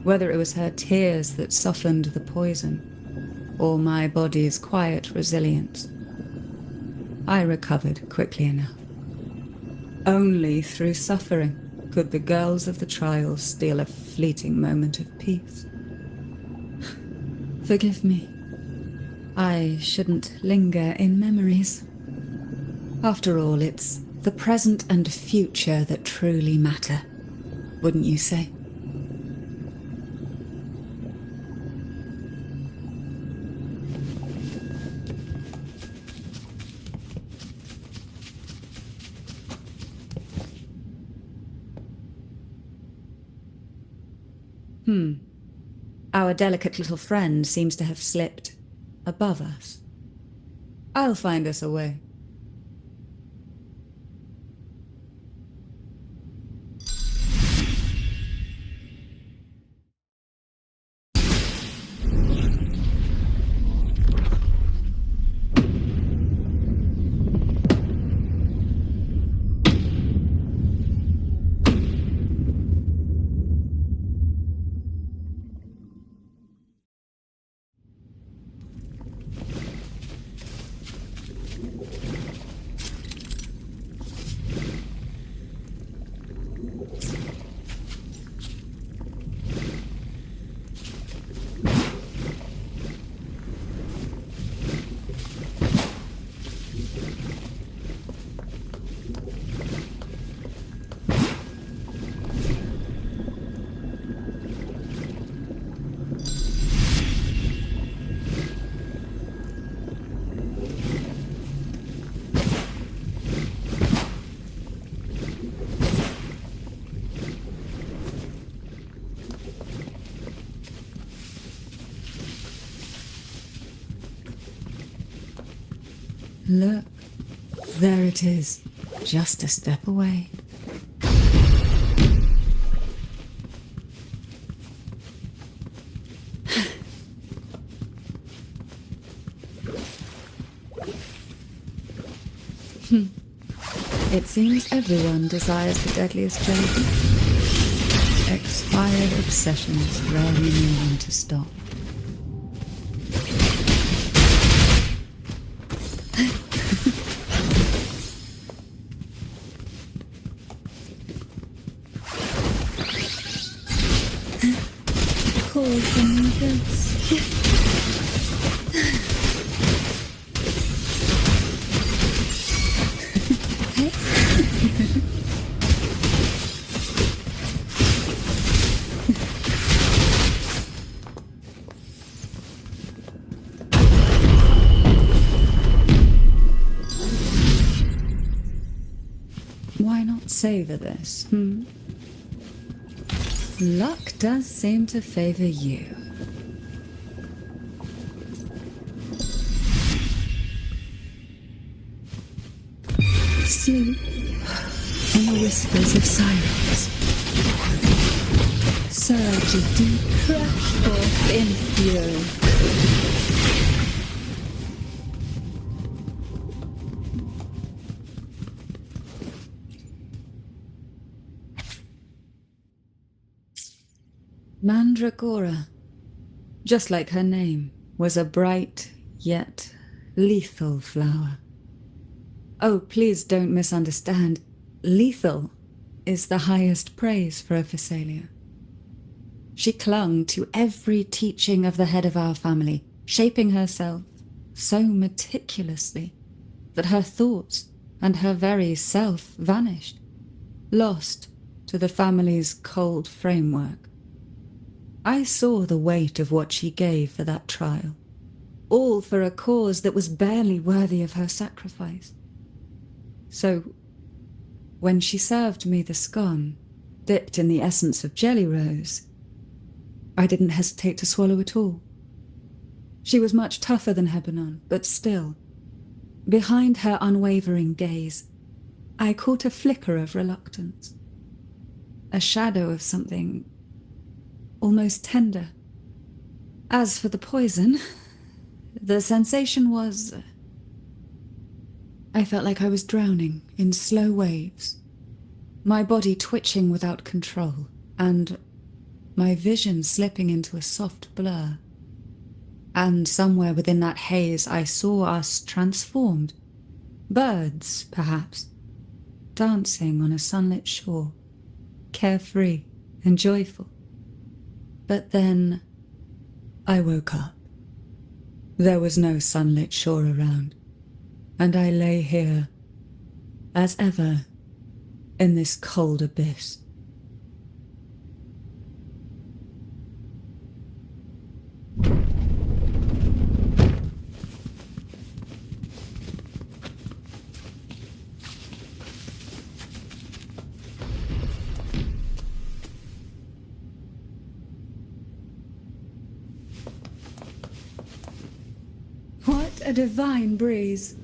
Whether it was her tears that softened the poison, or my body's quiet resilience, I recovered quickly enough. Only through suffering could the girls of the trials steal a fleeting moment of peace. Forgive me. I shouldn't linger in memories. After all, it's the present and future that truly matter, wouldn't you say? Our delicate little friend seems to have slipped above us. I'll find us a way. Look, there it is, just a step away. It seems everyone desires the deadliest jelly. Expired obsessions rarely know when to stop. Call from the abyss. savor this, hmm? Luck does seem to favor you. Sleep in the whispers of silence. Surge of deep crash forth in fury. Mandragora, just like her name, was a bright yet lethal flower. Oh, please don't misunderstand. Lethal is the highest praise for a Phasalia. She clung to every teaching of the head of our family, shaping herself so meticulously that her thoughts and her very self vanished, lost to the family's cold framework. I saw the weight of what she gave for that trial, all for a cause that was barely worthy of her sacrifice. So, when she served me the scone, dipped in the essence of jelly rose, I didn't hesitate to swallow it all. She was much tougher than Hebanon, but still, behind her unwavering gaze, I caught a flicker of reluctance, a shadow of something almost tender. As for the poison, the sensation was... I felt like I was drowning in slow waves, my body twitching without control, and my vision slipping into a soft blur. And somewhere within that haze I saw us transformed. Birds, perhaps, dancing on a sunlit shore, carefree and joyful. But then I woke up. There was no sunlit shore around, and I lay here, as ever, in this cold abyss. What a divine breeze.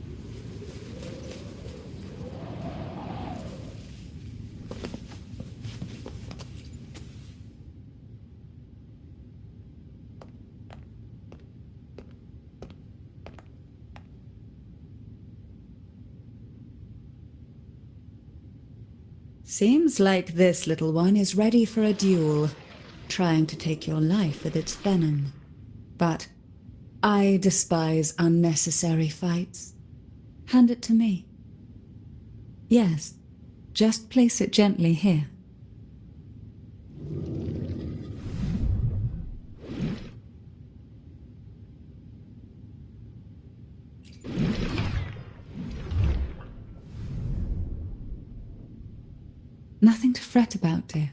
Seems like this little one is ready for a duel, trying to take your life with its venom. But I despise unnecessary fights. Hand it to me. Yes, just place it gently here. Nothing to fret about, dear.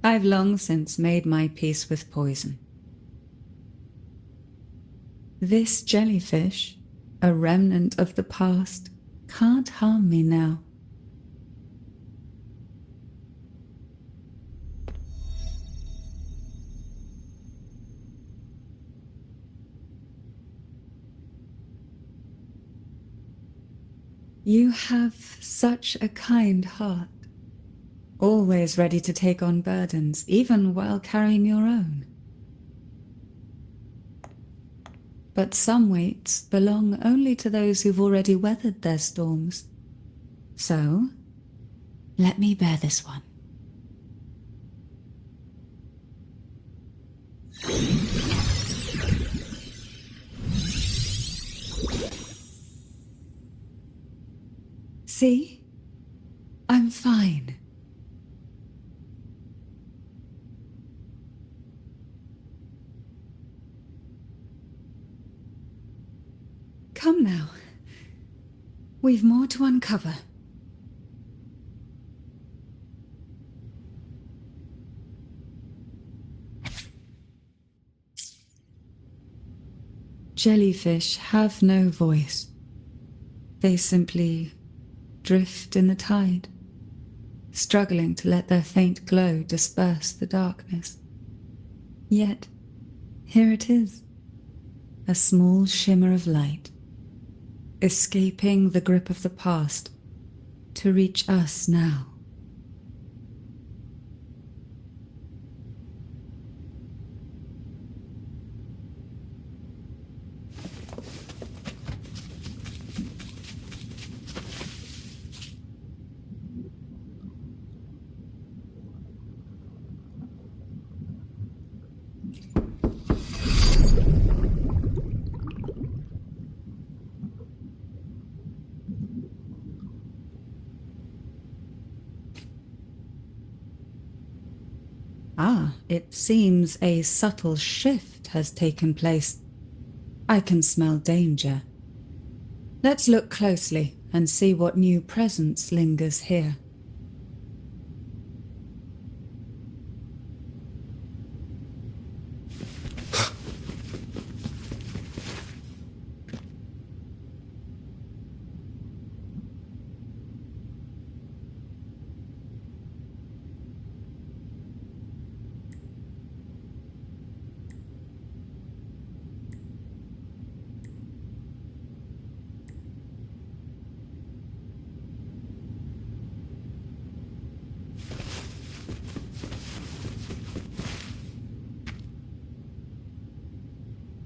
I've long since made my peace with poison. This jellyfish, a remnant of the past, can't harm me now. You have such a kind heart, always ready to take on burdens, even while carrying your own. But some weights belong only to those who've already weathered their storms. So, let me bear this one. See? I'm fine. Come now. We've more to uncover. Jellyfish have no voice. They simply drift in the tide, struggling to let their faint glow disperse the darkness. Yet, here it is, a small shimmer of light, escaping the grip of the past to reach us now. Ah, it seems a subtle shift has taken place. I can smell danger. Let's look closely and see what new presence lingers here.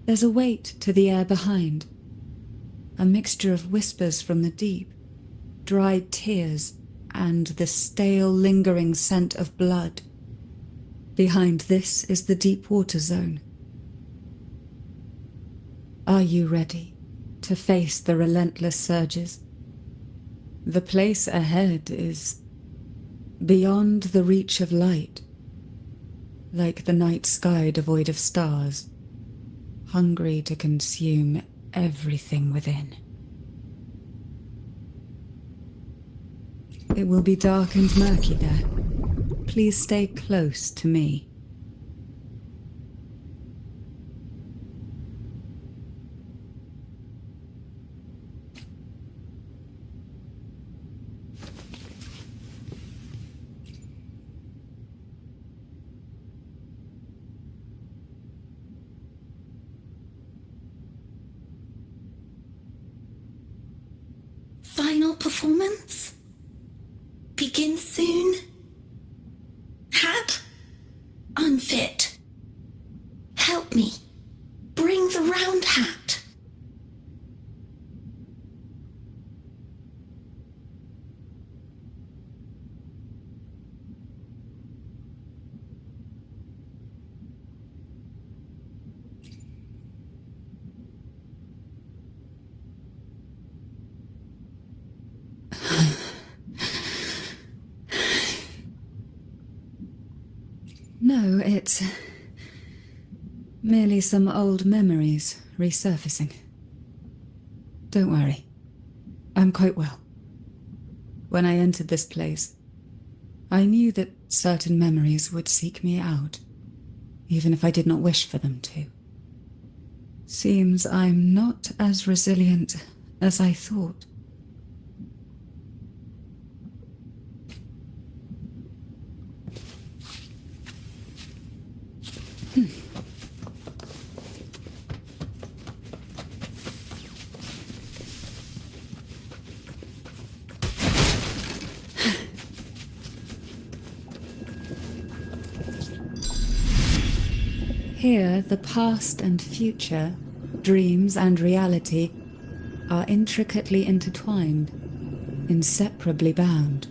There's a weight to the air behind, a mixture of whispers from the deep, dried tears, and the stale, lingering scent of blood. Behind this is the deep water zone. Are you ready to face the relentless surges? The place ahead is beyond the reach of light, like the night sky devoid of stars, hungry to consume everything within. It will be dark and murky there. Please stay close to me. Final performance? Begin soon? Hat? Unfit. Help me. Bring the round hat. No, it's merely some old memories resurfacing. Don't worry. I'm quite well. When I entered this place, I knew that certain memories would seek me out, even if I did not wish for them to. Seems I'm not as resilient as I thought. Here, the past and future, dreams and reality, are intricately intertwined, inseparably bound.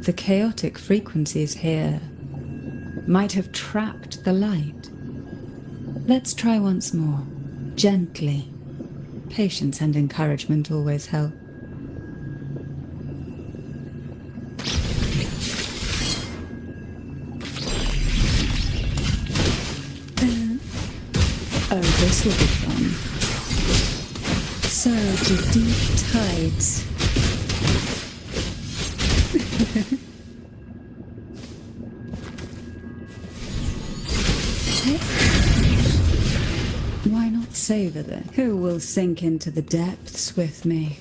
The chaotic frequencies here might have trapped the light. Let's try once more, gently. Patience and encouragement always help. Oh, this will be fun. Surge of deep tides. Why not savor this? Who will sink into the depths with me?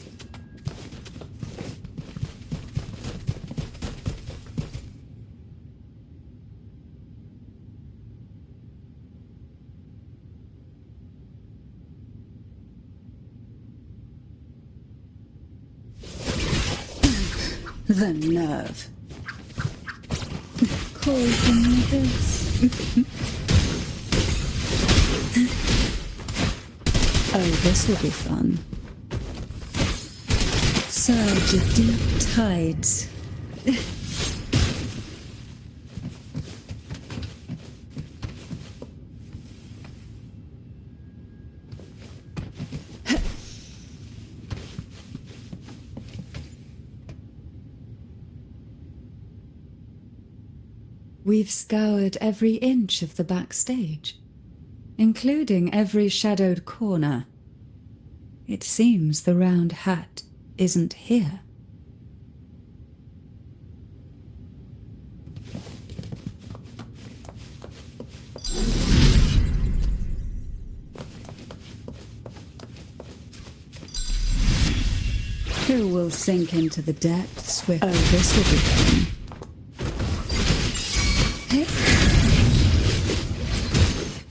The nerve. Call for me this. Oh, this will be fun. Surge of deep tides. We've scoured every inch of the backstage, including every shadowed corner. It seems the round hat isn't here. Who will sink into the depths swift? Oh, this will be fun.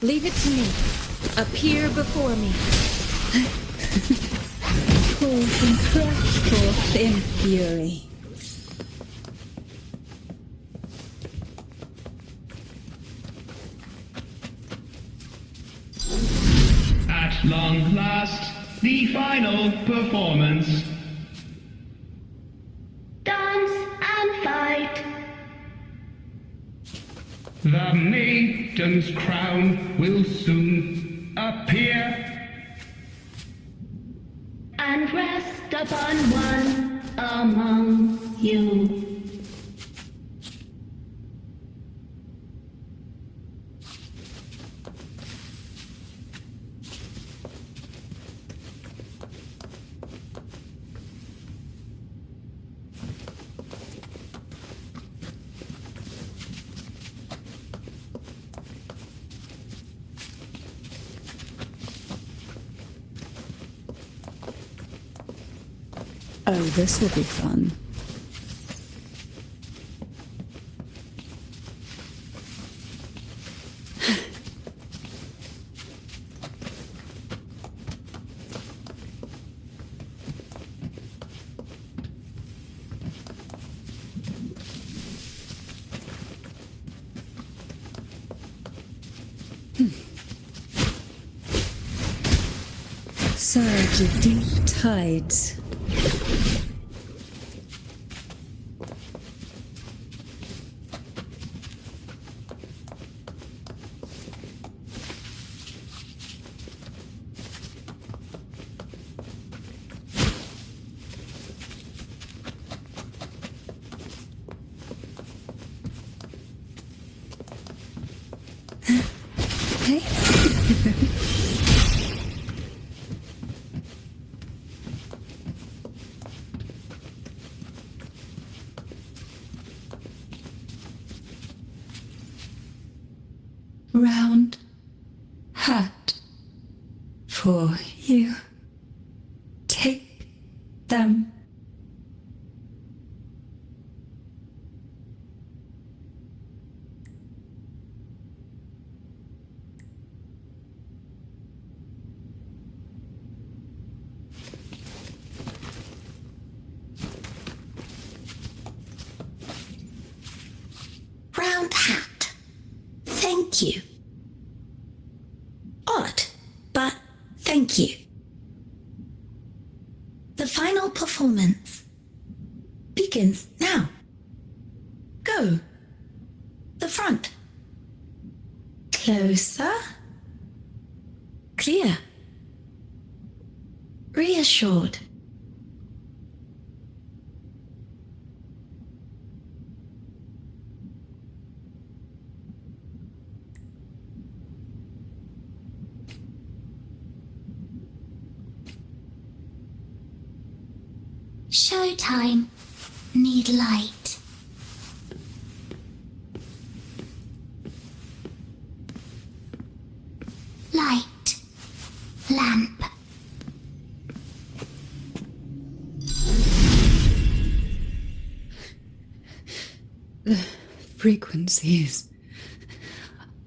Leave it to me. Appear before me. Forth and crash forth in fury. At long last, the final performance. Dance and fight. The maiden's crown will soon appear. And rest upon one among you. Oh, this will be fun. Surge of deep tides. Hey. Round hat for you. Take them. Round hat. Thank you. Odd, but thank you. The final performance begins now. Go. The front. Closer. Clear. Reassured. Showtime. Need light. Light. Lamp. The frequencies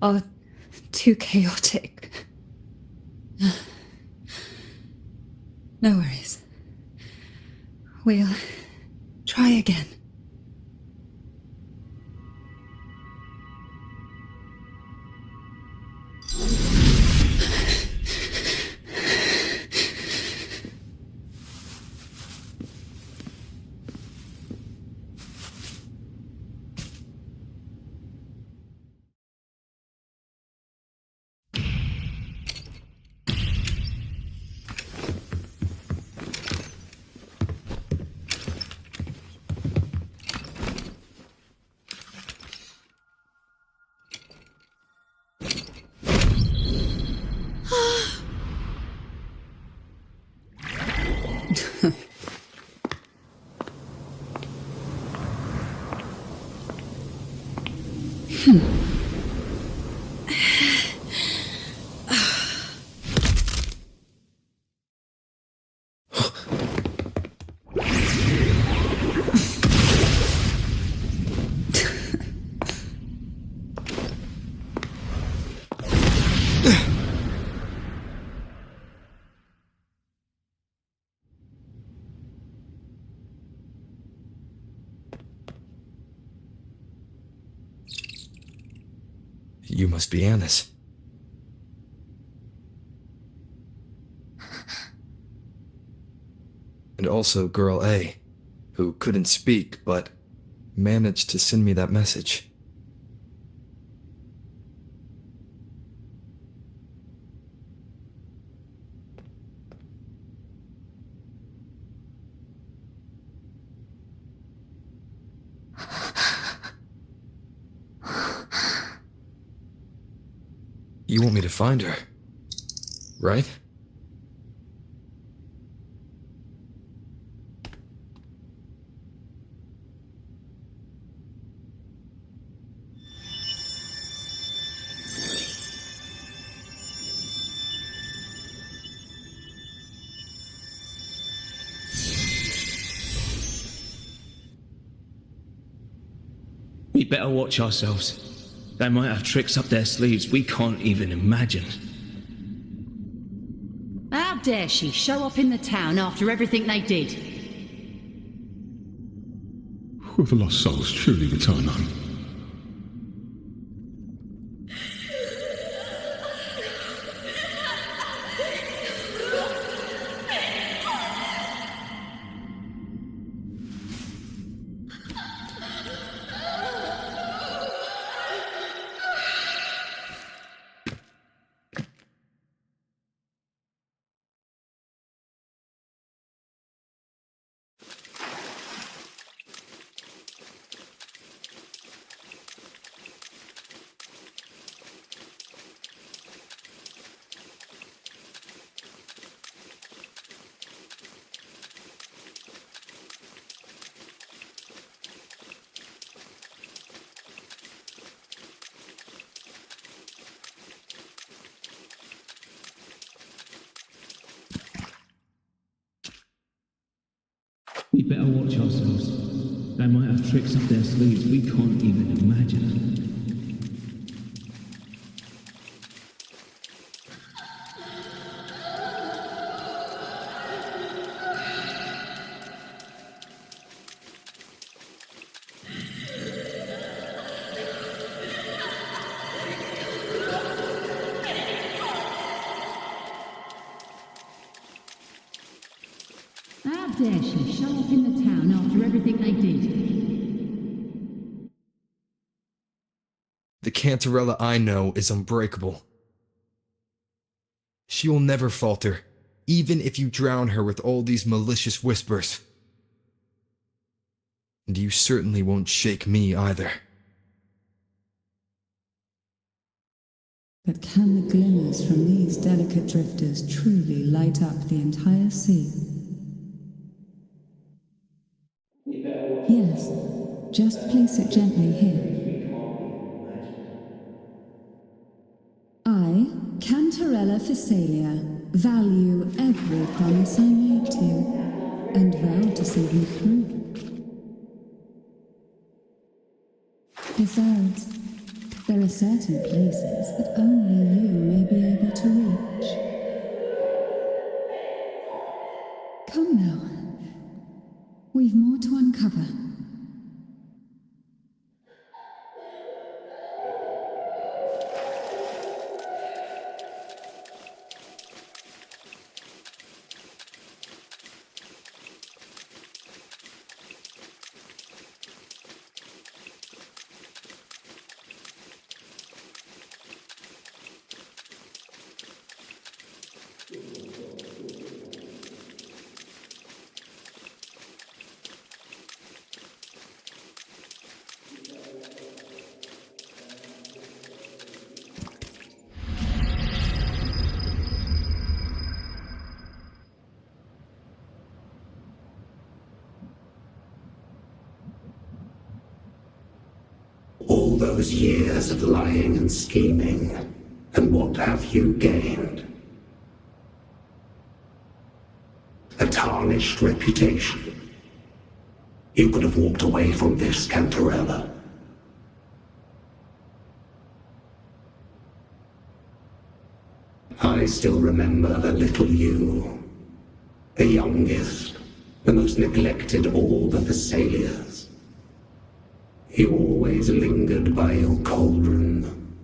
are too chaotic. No worries. We'll try again. You must be Annis. And also Girl A, who couldn't speak but managed to send me that message. You want me to find her, right? We better watch ourselves. They might have tricks up their sleeves we can't even imagine. How dare she show up in the town after everything they did? Will the lost souls truly return home? We better watch ourselves. They might have tricks up their sleeves we can't even imagine. How dare she show up in the town after everything they did? The Cantarella I know is unbreakable. She will never falter, even if you drown her with all these malicious whispers. And you certainly won't shake me either. But can the glimmers from these delicate drifters truly light up the entire sea? Yes, just place it gently here. I, Cantarella Physalia, value every promise I made to you, and vow to see them through. Besides, there are certain places that only you may be able to reach. Come now. We've more to uncover. those years of lying and scheming, and what have you gained? A tarnished reputation. You could have walked away from this, Cantarella. I still remember the little you, the youngest, the most neglected of all the Thessalians. You always lingered by your cauldron,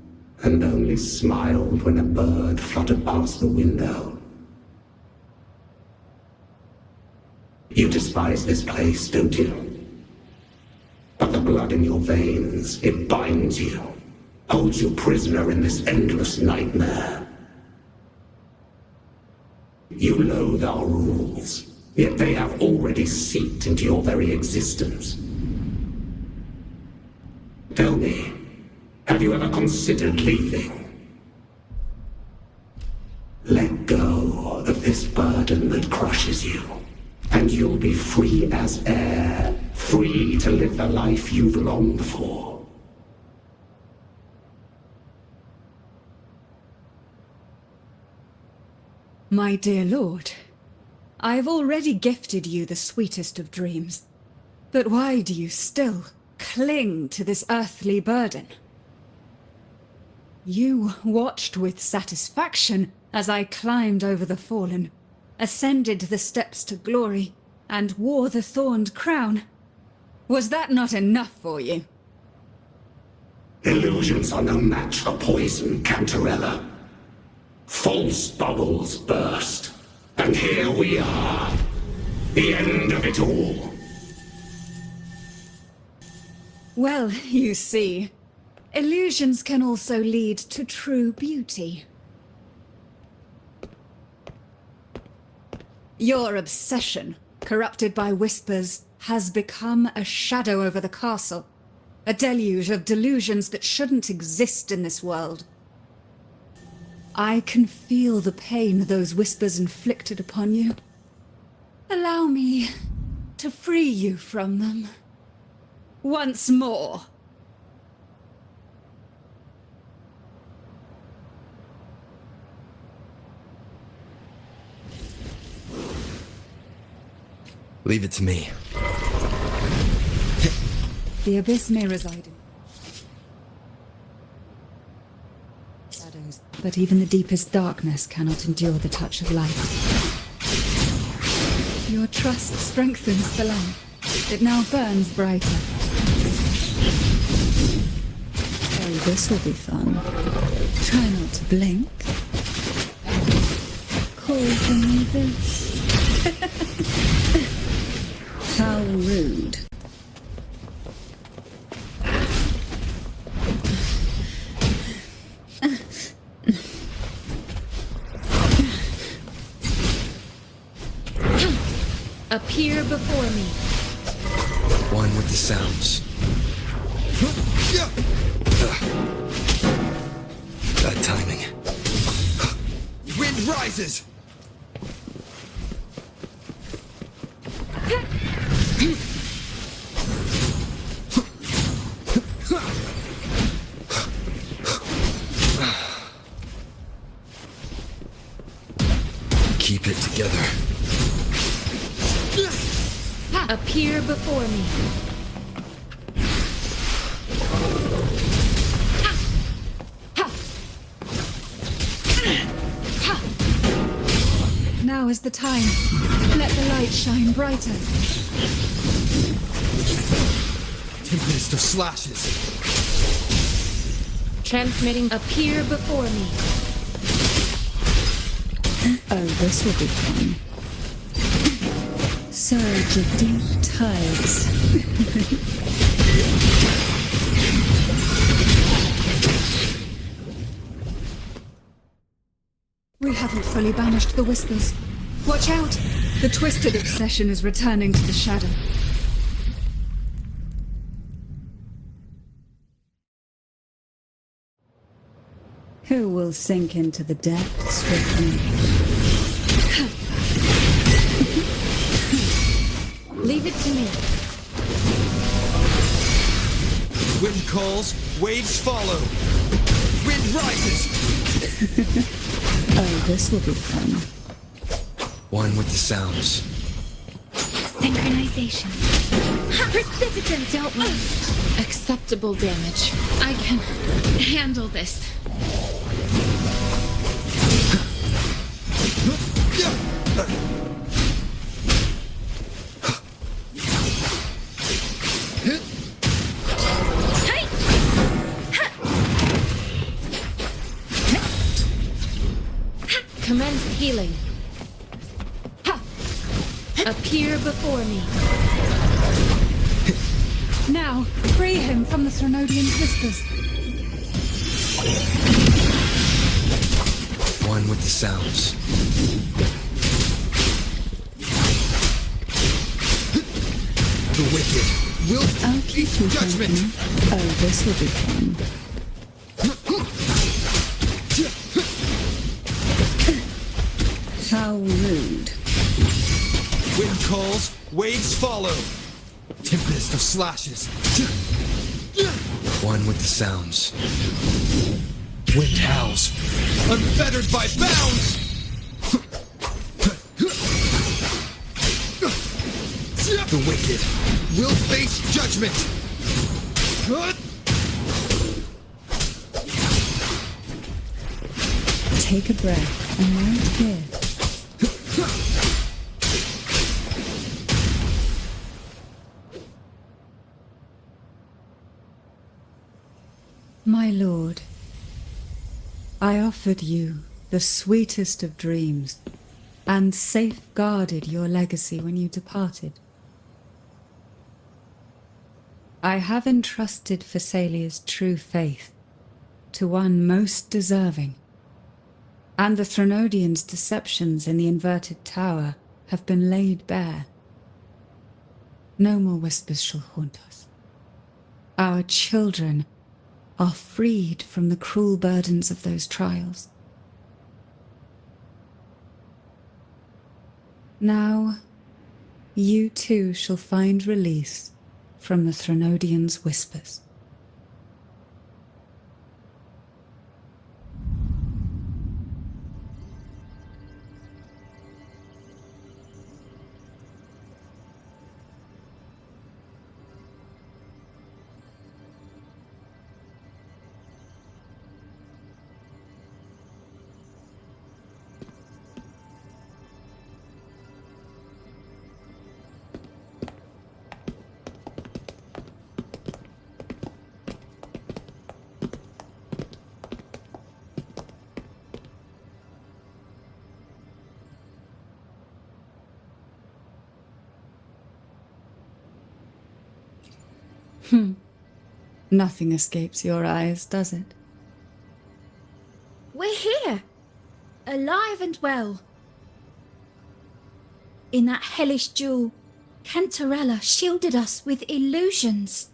and only smiled when a bird fluttered past the window. You despise this place, don't you? But the blood in your veins, it binds you, holds you prisoner in this endless nightmare. You loathe our rules, yet they have already seeped into your very existence. Tell me, have you ever considered leaving? Let go of this burden that crushes you, and you'll be free as air, free to live the life you've longed for. My dear lord, I have already gifted you the sweetest of dreams. But why do you still cling to this earthly burden? You watched with satisfaction as I climbed over the fallen, ascended the steps to glory, and wore the thorned crown. Was that not enough for you? Illusions are no match for poison, Cantarella. False bubbles burst, and here we are, the end of it all. Well, you see, illusions can also lead to true beauty. Your obsession, corrupted by whispers, has become a shadow over the castle, a deluge of delusions that shouldn't exist in this world. I can feel the pain those whispers inflicted upon you. Allow me to free you from them. Once more. Leave it to me. The abyss may reside in shadows, but even the deepest darkness cannot endure the touch of light. Your trust strengthens the lamp. It now burns brighter. Oh, this will be fun. Try not to blink. Call for me this. How rude. Appear before me. One with the sounds. Bad timing. Wind rises! Keep it together. Appear before me. Now is the time. Let the light shine brighter. Tempest of slashes. Transmitting. Appear before me. Oh, this will be fun. Surge of deep tides. We haven't fully banished the whispers. Watch out! The twisted obsession is returning to the shadow. Who will sink into the depths with me? Leave it to me. Wind calls, waves follow. Wind rises. Oh, this will be fun. One with the sounds. Synchronization. Persistent, don't move. Acceptable damage. I can handle this. Commence healing. Ha! Appear before me. Now, free him from the Threnodian's whispers. One with the sounds. The wicked will face judgment. Oh, this will be fun. How rude. Wind calls, waves follow. Tempest of slashes. One with the sounds. Wind howls, unfettered by bounds. The wicked will face judgment. Take a breath and right here. My lord, I offered you the sweetest of dreams and safeguarded your legacy when you departed. I have entrusted Phassalia's true faith to one most deserving, and the Threnodians' deceptions in the inverted tower have been laid bare. No more whispers shall haunt us. Our children are freed from the cruel burdens of those trials. Now, you too shall find release from the Threnodians' whispers. Nothing escapes your eyes, does it? We're here, alive and well. In that hellish duel, Cantarella shielded us with illusions.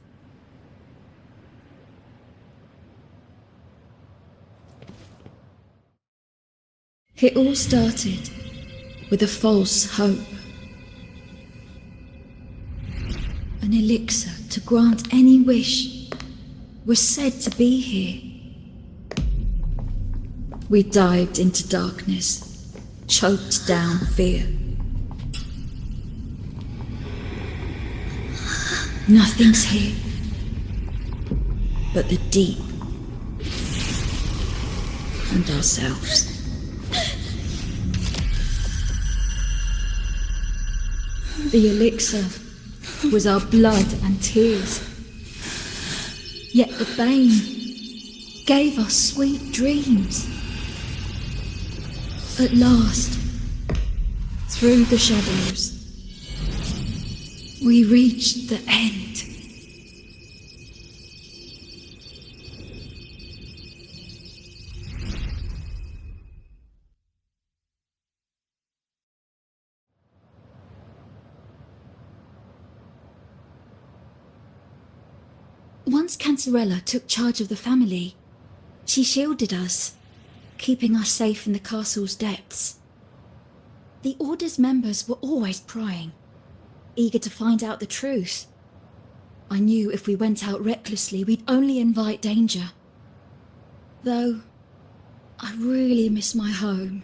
It all started with a false hope. An elixir to grant any wish was said to be here. We dived into darkness, choked down fear. Nothing's here but the deep and ourselves. The elixir was our blood and tears. Yet the bane gave us sweet dreams. At last, through the shadows, we reached the end. Once Cantarella took charge of the family, she shielded us, keeping us safe in the castle's depths. The Order's members were always prying, eager to find out the truth. I knew if we went out recklessly, we'd only invite danger. Though, I really miss my home.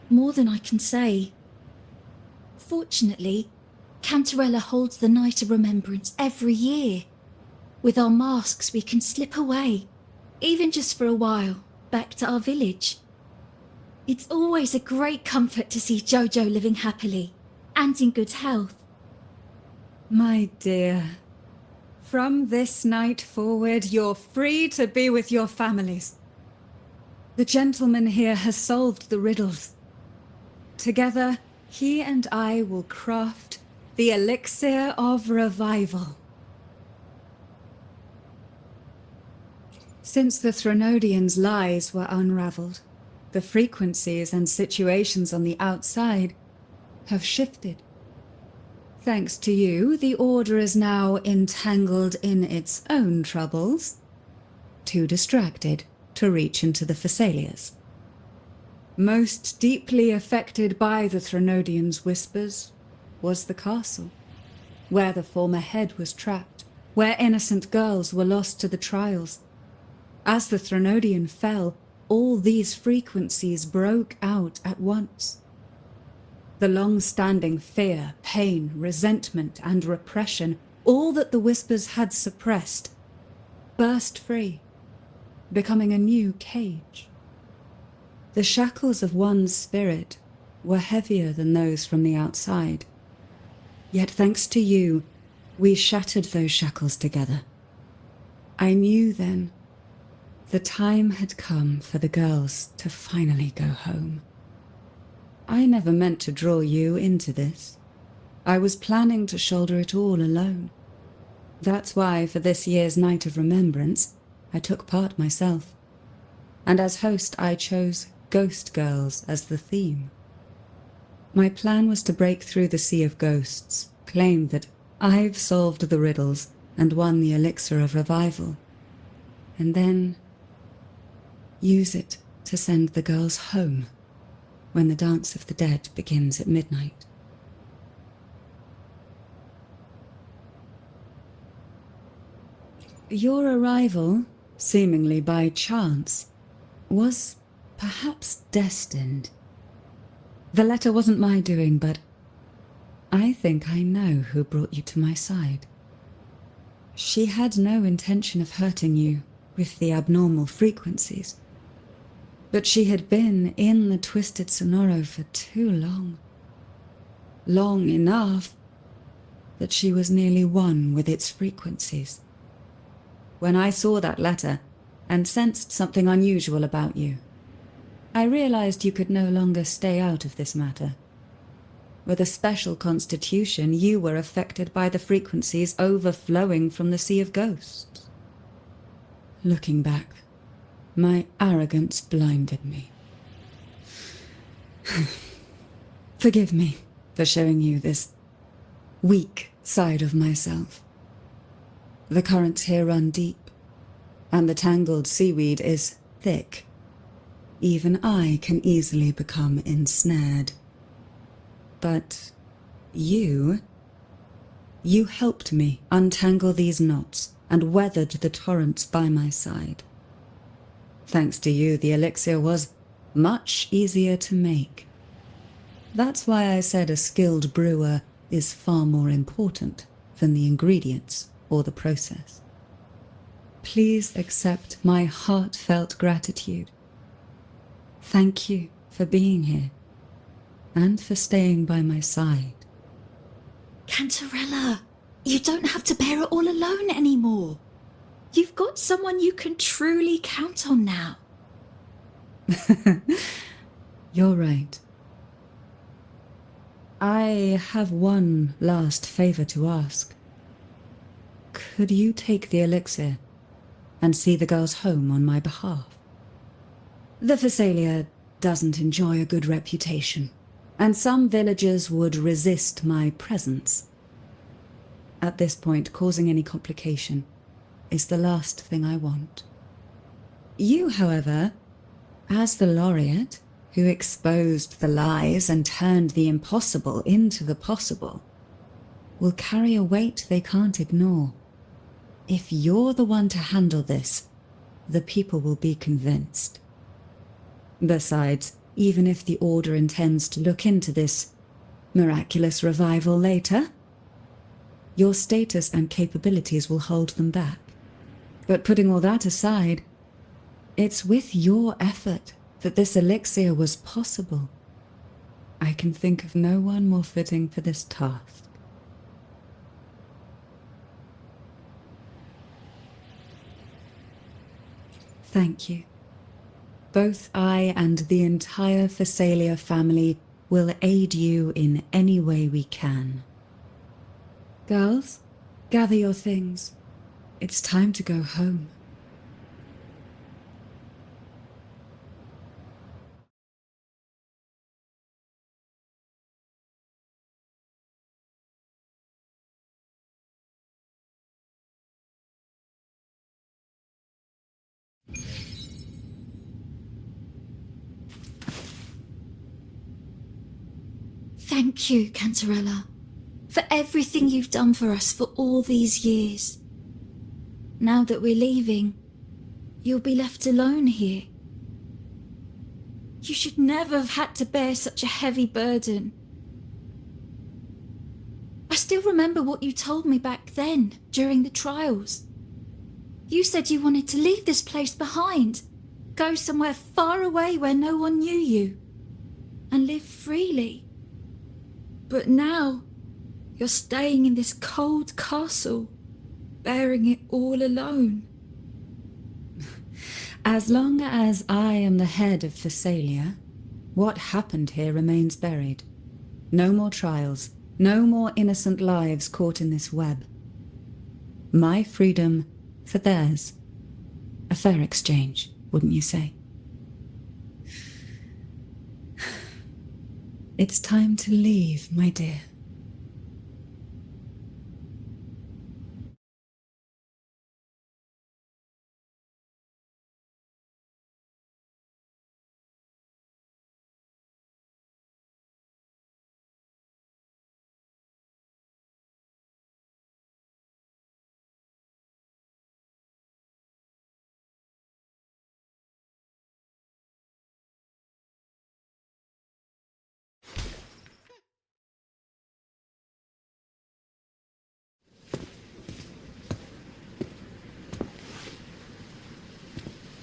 More than I can say. Fortunately, Cantarella holds the Night of Remembrance every year. With our masks, we can slip away, even just for a while, back to our village. It's always a great comfort to see Jojo living happily and in good health. My dear, from this night forward, you're free to be with your families. The gentleman here has solved the riddles. Together, he and I will craft the elixir of revival. Since the Threnodians' lies were unraveled, the frequencies and situations on the outside have shifted. Thanks to you, the Order is now entangled in its own troubles, too distracted to reach into the Thessalias. Most deeply affected by the Threnodians' whispers was the castle, where the former head was trapped, where innocent girls were lost to the trials. As the Threnodian fell, all these frequencies broke out at once. The long-standing fear, pain, resentment, and repression, all that the whispers had suppressed, burst free, becoming a new cage. The shackles of one's spirit were heavier than those from the outside. Yet thanks to you, we shattered those shackles together. I knew then the time had come for the girls to finally go home. I never meant to draw you into this. I was planning to shoulder it all alone. That's why for this year's Night of Remembrance, I took part myself. And as host, I chose Ghost Girls as the theme. My plan was to break through the sea of ghosts, claim that I've solved the riddles and won the elixir of revival, and then use it to send the girls home when the Dance of the Dead begins at midnight. Your arrival, seemingly by chance, was perhaps destined. The letter wasn't my doing, but I think I know who brought you to my side. She had no intention of hurting you with the abnormal frequencies, but she had been in the Twisted Sonoro for too long. Long enough that she was nearly one with its frequencies. When I saw that letter and sensed something unusual about you, I realized you could no longer stay out of this matter. With a special constitution, you were affected by the frequencies overflowing from the Sea of Ghosts. Looking back, my arrogance blinded me. Forgive me for showing you this weak side of myself. The currents here run deep, and the tangled seaweed is thick. Even I can easily become ensnared. But you helped me untangle these knots and weathered the torrents by my side. Thanks to you, the elixir was much easier to make. That's why I said a skilled brewer is far more important than the ingredients or the process. Please accept my heartfelt gratitude. Thank you for being here, and for staying by my side. Cantarella, you don't have to bear it all alone anymore. You've got someone you can truly count on now. You're right. I have one last favor to ask. Could you take the elixir and see the girls home on my behalf? The Thessalia doesn't enjoy a good reputation, and some villagers would resist my presence. At this point, causing any complication is the last thing I want. You, however, as the laureate who exposed the lies and turned the impossible into the possible, will carry a weight they can't ignore. if you're the one to handle this, the people will be convinced. Besides, even if the Order intends to look into this miraculous revival later, your status and capabilities will hold them back. But putting all that aside, it's with your effort that this elixir was possible. I can think of no one more fitting for this task. Thank you. Both I and the entire Phasalia family will aid you in any way we can. Girls, gather your things. It's time to go home. Thank you, Cantarella, for everything you've done for us for all these years. Now that we're leaving, you'll be left alone here. You should never have had to bear such a heavy burden. I still remember what you told me back then, during the trials. You said you wanted to leave this place behind, go somewhere far away where no one knew you, and live freely. But now, you're staying in this cold castle, bearing it all alone. As long as I am the head of Phasalia, what happened here remains buried. No more trials, no more innocent lives caught in this web. My freedom for theirs. A fair exchange, wouldn't you say? It's time to leave, my dear.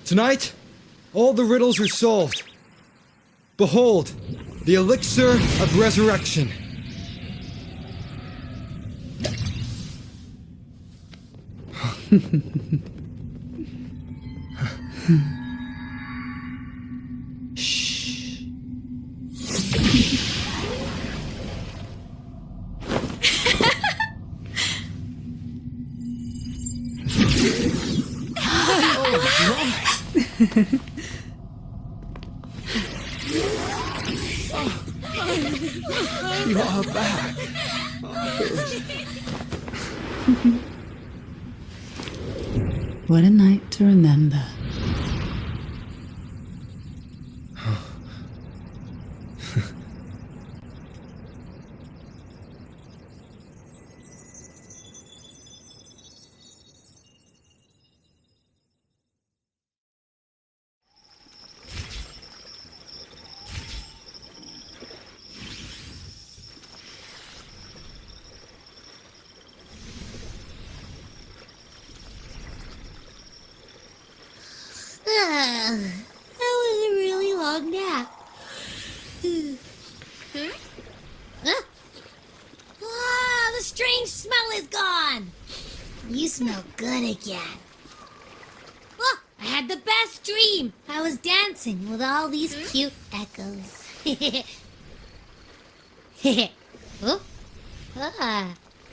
Tonight, all the riddles are solved. Behold, the elixir of resurrection. Shh. You are back. What a night to remember. That was a really long nap. Ah, the strange smell is gone. You smell good again. Look, I had the best dream. I was dancing with all these cute echoes. Oh?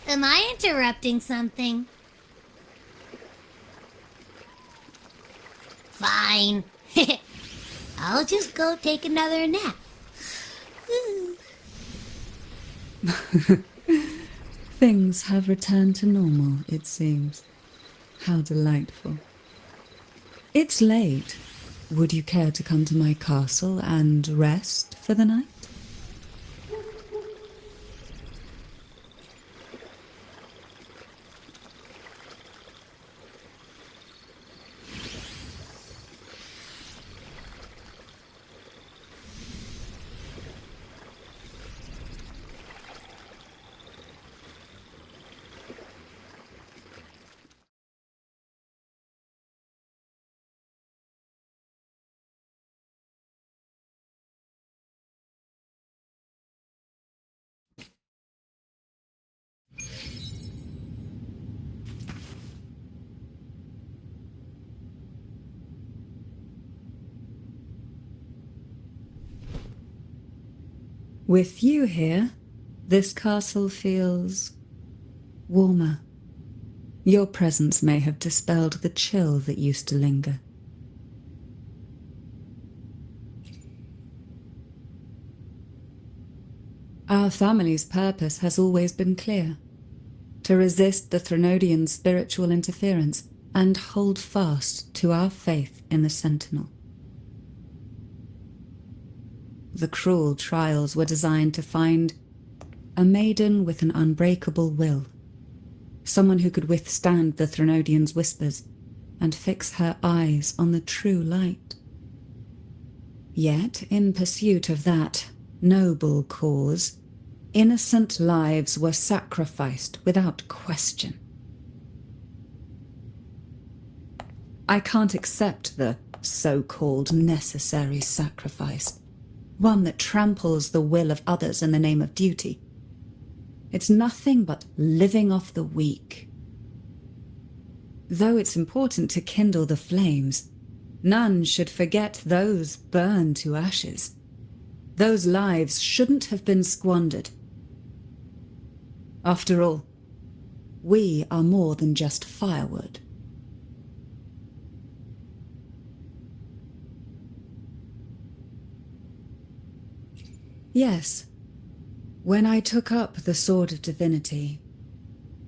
Am I interrupting something? Fine. I'll just go take another nap. Things have returned to normal, it seems. How delightful. It's late. Would you care to come to my castle and rest for the night? With you here, this castle feels warmer. Your presence may have dispelled the chill that used to linger. Our family's purpose has always been clear: to resist the Threnodian spiritual interference and hold fast to our faith in the Sentinel. The cruel trials were designed to find a maiden with an unbreakable will, someone who could withstand the Threnodian's whispers and fix her eyes on the true light. Yet, in pursuit of that noble cause, innocent lives were sacrificed without question. I can't accept the so-called necessary sacrifice, one that tramples the will of others in the name of duty. It's nothing but living off the weak. Though it's important to kindle the flames, none should forget those burned to ashes. Those lives shouldn't have been squandered. After all, we are more than just firewood. Yes, when I took up the Sword of Divinity,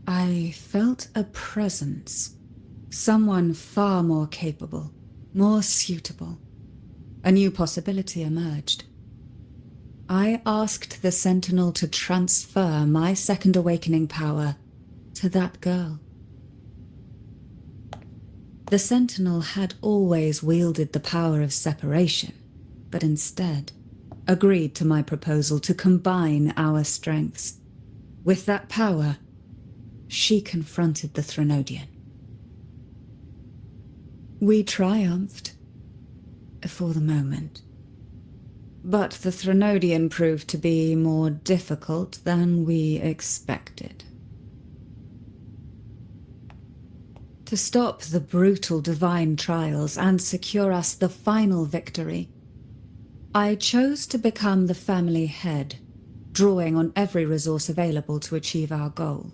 I felt a presence, someone far more capable, more suitable. A new possibility emerged. I asked the Sentinel to transfer my second awakening power to that girl. The Sentinel had always wielded the power of separation, but instead agreed to my proposal to combine our strengths. With that power, she confronted the Threnodian. We triumphed, for the moment. But the Threnodian proved to be more difficult than we expected. To stop the brutal divine trials and secure us the final victory, I chose to become the family head, drawing on every resource available to achieve our goal.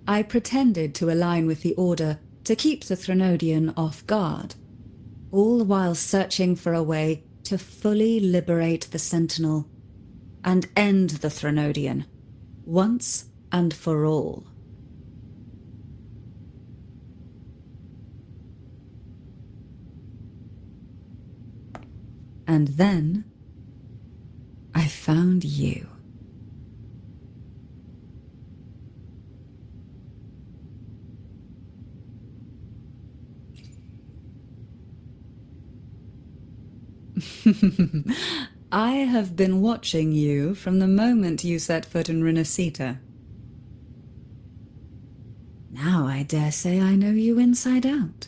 I pretended to align with the Order to keep the Threnodian off guard, all while searching for a way to fully liberate the Sentinel and end the Threnodian, once and for all. And then I found you. I have been watching you from the moment you set foot in Renacita. Now I dare say I know you inside out.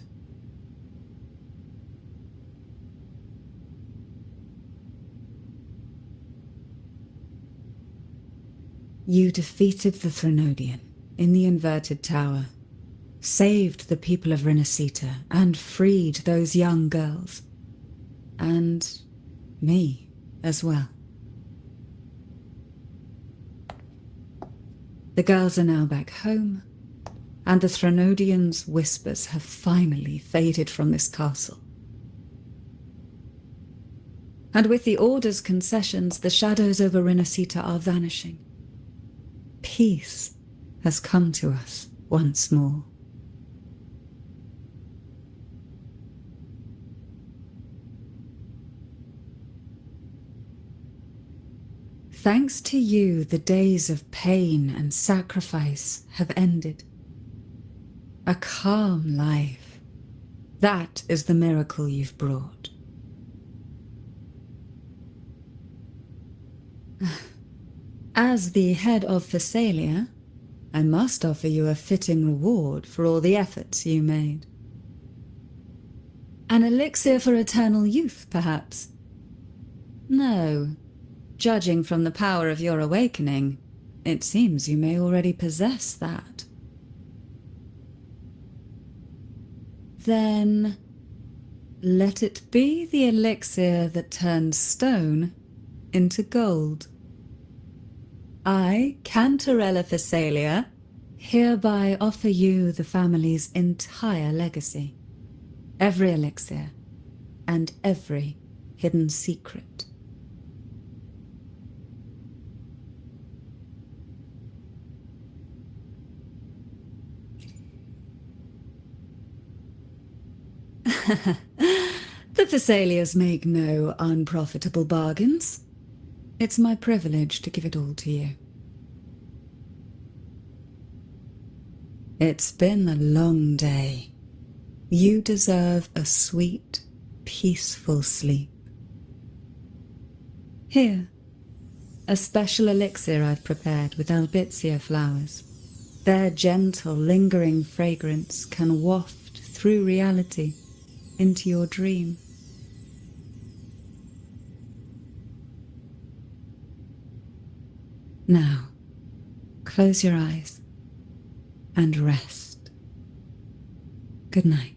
You defeated the Threnodian in the Inverted Tower, saved the people of Renacita, and freed those young girls. And me as well. The girls are now back home, and the Threnodian's whispers have finally faded from this castle. And with the Order's concessions, the shadows over Renacita are vanishing. Peace has come to us once more. Thanks to you, the days of pain and sacrifice have ended. A calm life. That is the miracle you've brought. As the head of Phasalia, I must offer you a fitting reward for all the efforts you made. An elixir for eternal youth, perhaps? No. Judging from the power of your awakening, it seems you may already possess that. Then let it be the elixir that turns stone into gold. I, Cantarella Phasalia, hereby offer you the family's entire legacy. Every elixir and every hidden secret. The Thessalias make no unprofitable bargains. It's my privilege to give it all to you. It's been a long day. You deserve a sweet, peaceful sleep. Here, a special elixir I've prepared with albizia flowers. Their gentle, lingering fragrance can waft through reality into your dream. Now, close your eyes and rest. Good night.